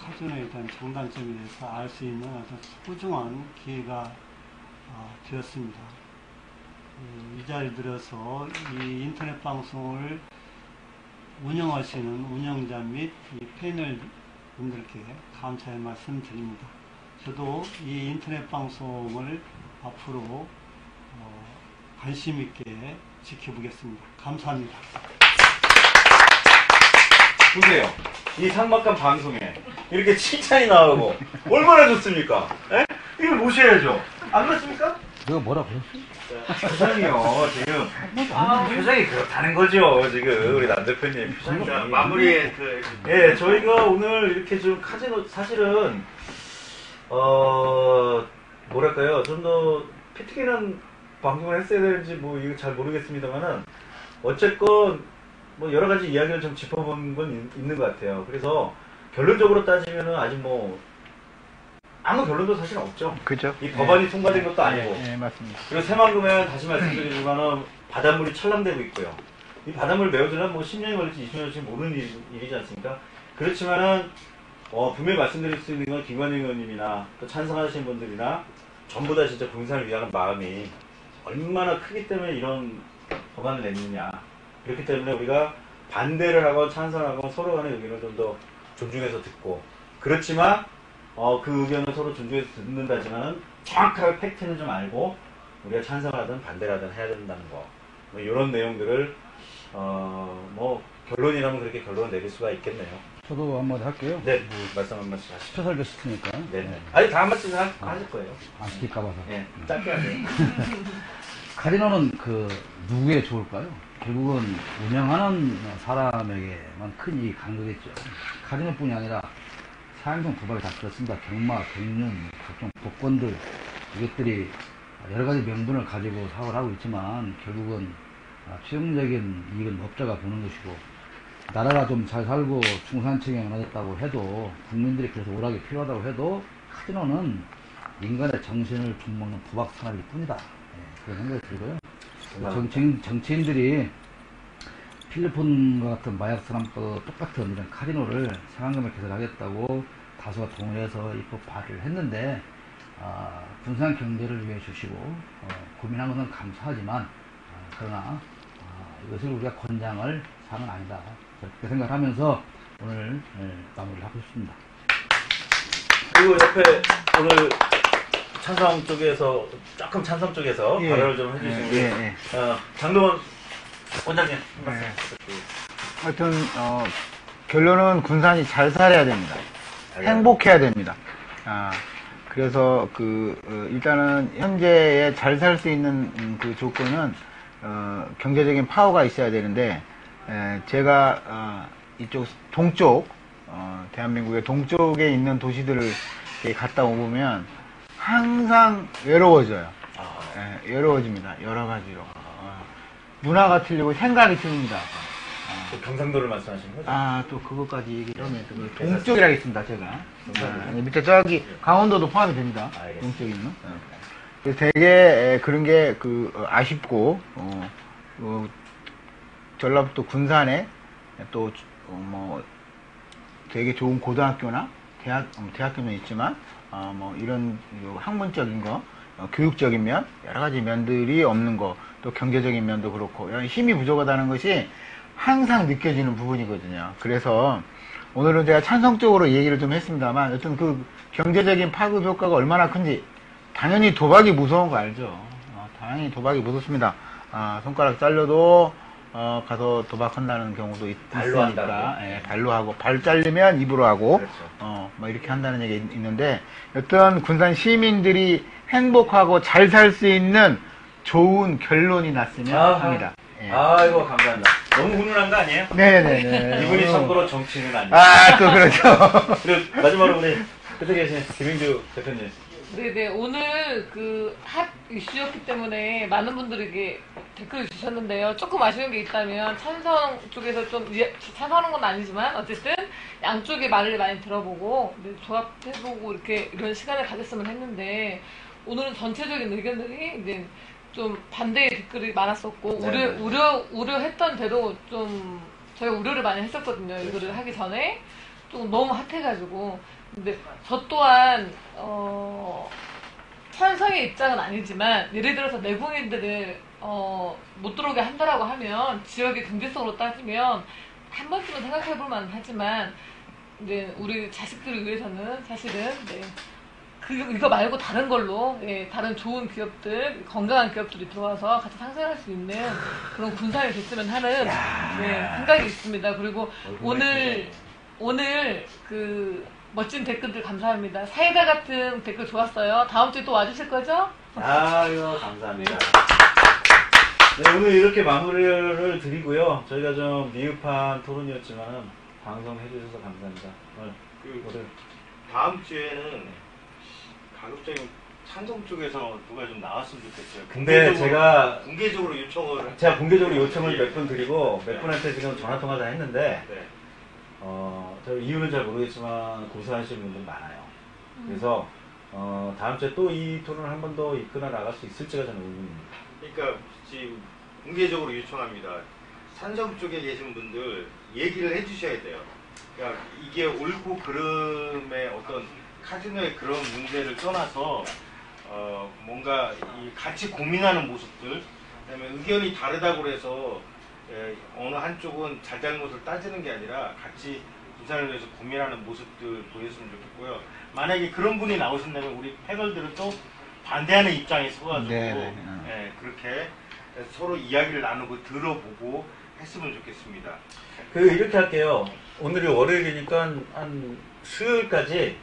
카지노에 대한 장단점에 대해서 알 수 있는 아주 소중한 기회가 되었습니다. 이 자리에 들어서 이 인터넷 방송을 운영하시는 운영자 및 이 패널 분들께 감사의 말씀 드립니다. 저도 이 인터넷 방송을 앞으로 관심 있게 지켜보겠습니다. 감사합니다. 보세요. 이 삭막한 방송에 이렇게 칭찬이 나오고 얼마나 좋습니까? 이걸 모셔야죠. 안 그렇습니까? 내가 뭐라 그랬어? 표정이요. 지금 표정이 그렇다는 거죠. 지금 우리 남 대표님 표정이. 자, 마무리에 저희가 오늘 이렇게 좀 카지노 사실은 뭐랄까요, 좀 더 피튀기는 방송을 했어야 되는지 뭐 이거 잘 모르겠습니다만은 어쨌건 뭐 여러 가지 이야기를 좀 짚어본 건 있는 것 같아요. 그래서 결론적으로 따지면은 아직 뭐 아무 결론도 사실 없죠. 그죠? 이 법안이 통과된 것도 아니고. 네, 맞습니다. 그리고 새만금에 다시 말씀드리지만은 바닷물이 찰람되고 있고요. 이 바닷물 메워주려면 뭐 10년이 걸릴지 20년이 걸릴지 모르는 일이지 않습니까? 그렇지만은 분명히 말씀드릴 수 있는 건 김관영 의원님이나 또 찬성하시는 분들이나 전부 다 진짜 군산을 위하는 마음이 얼마나 크기 때문에 이런 법안을 냈느냐. 그렇기 때문에 우리가 반대를 하고 찬성하고 서로 간의 의견을 좀 더 존중해서 듣고, 그렇지만 그 의견을 서로 존중해서 듣는다지만은 정확하게 팩트는 좀 알고 우리가 찬성하든 반대하든 해야 된다는 거, 뭐 이런 내용들을 뭐 결론이라면 그렇게 결론을 내릴 수가 있겠네요. 저도 한마디 할게요. 네, 말씀 한 말씀 하시죠. 스페셜 게스트니까. 네. 아니 다 한 말씀 하실 거예요. 안 시킬까봐서. 네, 짧게 하세요. 카지노는 누구에 좋을까요? 결국은 운영하는 사람에게만 큰 이익이 간거겠죠. 카지노뿐이 아니라 사행성 도박이 다 그렇습니다. 경마, 경륜, 각종 복권들, 이것들이 여러 가지 명분을 가지고 사업을 하고 있지만 결국은 최종적인 이익은 법자가 보는 것이고, 나라가 좀 잘 살고 중산층이 많아졌다고 해도, 국민들이 그래서 오락이 필요하다고 해도 카지노는 인간의 정신을 죽먹는 도박 산업일 뿐이다. 그런 생각이 들고요. 정치인들이 필리핀과 같은 마약 산업과 똑같은 이런 카지노를 새만금에 개설하겠다고 다수가 동의해서 입법 발의를 했는데, 군산 경제를 위해 주시고 고민한 것은 감사하지만 그러나 이것을 우리가 권장할 사항은 아니다. 그렇게 생각하면서 오늘 마무리를 하고 싶습니다. 그리고 옆에 오늘 찬성 쪽에서 조금 찬성 쪽에서 발언을 좀 해주시고 장동원 원장님 한 말씀. 하여튼 결론은 군산이 잘 살아야 됩니다. 행복해야 됩니다. 그래서 일단은 현재에 잘 살 수 있는 그 조건은 경제적인 파워가 있어야 되는데, 제가 이쪽 동쪽 대한민국의 동쪽에 있는 도시들을 이렇게 갔다 오보면 항상 외로워져요. 외로워집니다. 여러 가지로. 문화가 틀리고 생각이 틀립니다. 경상도를 말씀하시는 거죠? 또 그것까지 얘기를 하면 동쪽이라 하겠습니다, 제가. 밑에 저기 강원도도 포함이 됩니다. 동쪽에 있는. 그래서 되게 그런 게 아쉽고, 전라북도 군산에 또 뭐 되게 좋은 고등학교나 대학교는 있지만 뭐 이런 학문적인 거, 교육적인 면, 여러 가지 면들이 없는 거, 또 경제적인 면도 그렇고 힘이 부족하다는 것이 항상 느껴지는 부분이거든요. 그래서 오늘은 제가 찬성적으로 얘기를 좀 했습니다만, 어떤 그 경제적인 파급 효과가 얼마나 큰지, 당연히 도박이 무서운 거 알죠. 당연히 도박이 무섭습니다. 손가락 잘려도 가서 도박한다는 경우도 있으니까, 발로 하고, 발 잘리면 입으로 하고, 그렇죠. 뭐 이렇게 한다는 얘기 있는데, 어떤 군산 시민들이 행복하고 잘 살 수 있는 좋은 결론이 났으면 합니다. 아이고, 감사합니다. 너무 훈훈한 거 아니에요? 네네네. 이분이 참고로 정치인은 아니에요. 또 그렇죠. 그리고 마지막으로 우리 끝에 계신 김인규 대표님. 네네, 오늘 핫 이슈였기 때문에 많은 분들에게 댓글을 주셨는데요. 조금 아쉬운 게 있다면, 찬성 쪽에서 찬성하는 건 아니지만, 어쨌든 양쪽의 말을 많이 들어보고, 조합해보고, 이런 시간을 가졌으면 했는데, 오늘은 전체적인 의견들이 이제 좀 반대의 댓글이 많았었고, 우려했던 대로 좀, 저희가 우려를 많이 했었거든요. 이거를 하기 전에. 좀 너무 핫해가지고. 근데 저 또한 찬성의 입장은 아니지만, 예를 들어서 내국인들을 못 들어오게 한다라고 하면, 지역의 경제성으로 따지면 한 번쯤은 생각해볼 만하지만, 이제 우리 자식들을 위해서는 사실은 이거 말고 다른 걸로, 다른 좋은 기업들, 건강한 기업들이 들어와서 같이 상생할 수 있는 그런 군산이 됐으면 하는 생각이 있습니다. 그리고 오늘 멋진 댓글들 감사합니다. 사이다 같은 댓글 좋았어요. 다음 주에 또 와주실 거죠? 아유, 감사합니다. 네, 오늘 이렇게 마무리를 드리고요. 저희가 좀 미흡한 토론이었지만 방송해주셔서 감사합니다. 오늘 다음 주에는 가급적이면 찬성 쪽에서 누가 좀 나왔으면 좋겠어요. 근데 공개적으로 요청을. 제가 공개적으로 요청을 몇 분 드리고 몇 분한테 지금 전화통화 다 했는데, 저 이유는 잘 모르겠지만 고소하시는 분들 많아요. 그래서 다음 주에 또 이 토론을 한 번 더 이끌어 나갈 수 있을지가 저는 의문입니다. 그러니까 지금 공개적으로 요청합니다. 산서부 쪽에 계신 분들 얘기를 해주셔야 돼요. 그러니까 이게 옳고 그름의 어떤 카지노의 그런 문제를 떠나서 뭔가 같이 고민하는 모습들, 그다음에 의견이 다르다고 해서 어느 한쪽은 잘잘못을 따지는 게 아니라 같이 부산을 위해서 고민하는 모습들 보였으면 좋겠고요. 만약에 그런 분이 나오신다면 우리 패널들은 또 반대하는 입장에 서가지고 네네. 그렇게 서로 이야기를 나누고 들어보고 했으면 좋겠습니다. 이렇게 할게요. 오늘이 월요일이니까 한 수요일까지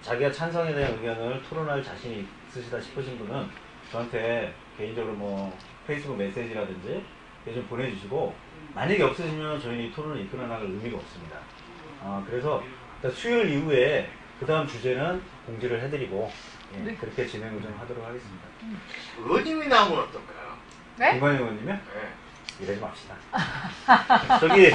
자기가 찬성에 대한 의견을 토론할 자신이 있으시다 싶으신 분은 저한테 개인적으로 뭐 페이스북 메시지라든지 좀 보내주시고, 만약에 없으시면 저희는 이 토론을 이끌어 나갈 의미가 없습니다. 그래서 수요일 이후에 그 다음 주제는 공지를 해드리고 네. 그렇게 진행을 좀 하도록 하겠습니다. 의원님이 나오면 어떨까요? 네? 김관희 의원님요? 네. 이러지 맙시다. 저기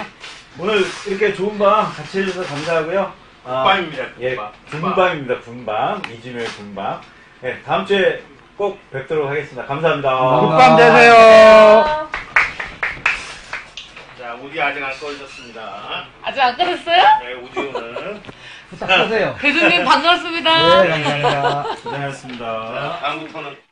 오늘 이렇게 좋은 밤 같이 해주셔서 감사하고요. 군밤입니다. 예, 군밤입니다. 군밤. 이진우의 군밤. 예, 다음 주에 꼭 뵙도록 하겠습니다. 감사합니다. 굿밤 되세요. 자, 우디 아직 안 꺼졌습니다. 아직 안 끝났어요? 네, 우디오는 부탁하세요. 대주님 반갑습니다. 네, 감사합니다. 고생하셨습니다. 다음부터는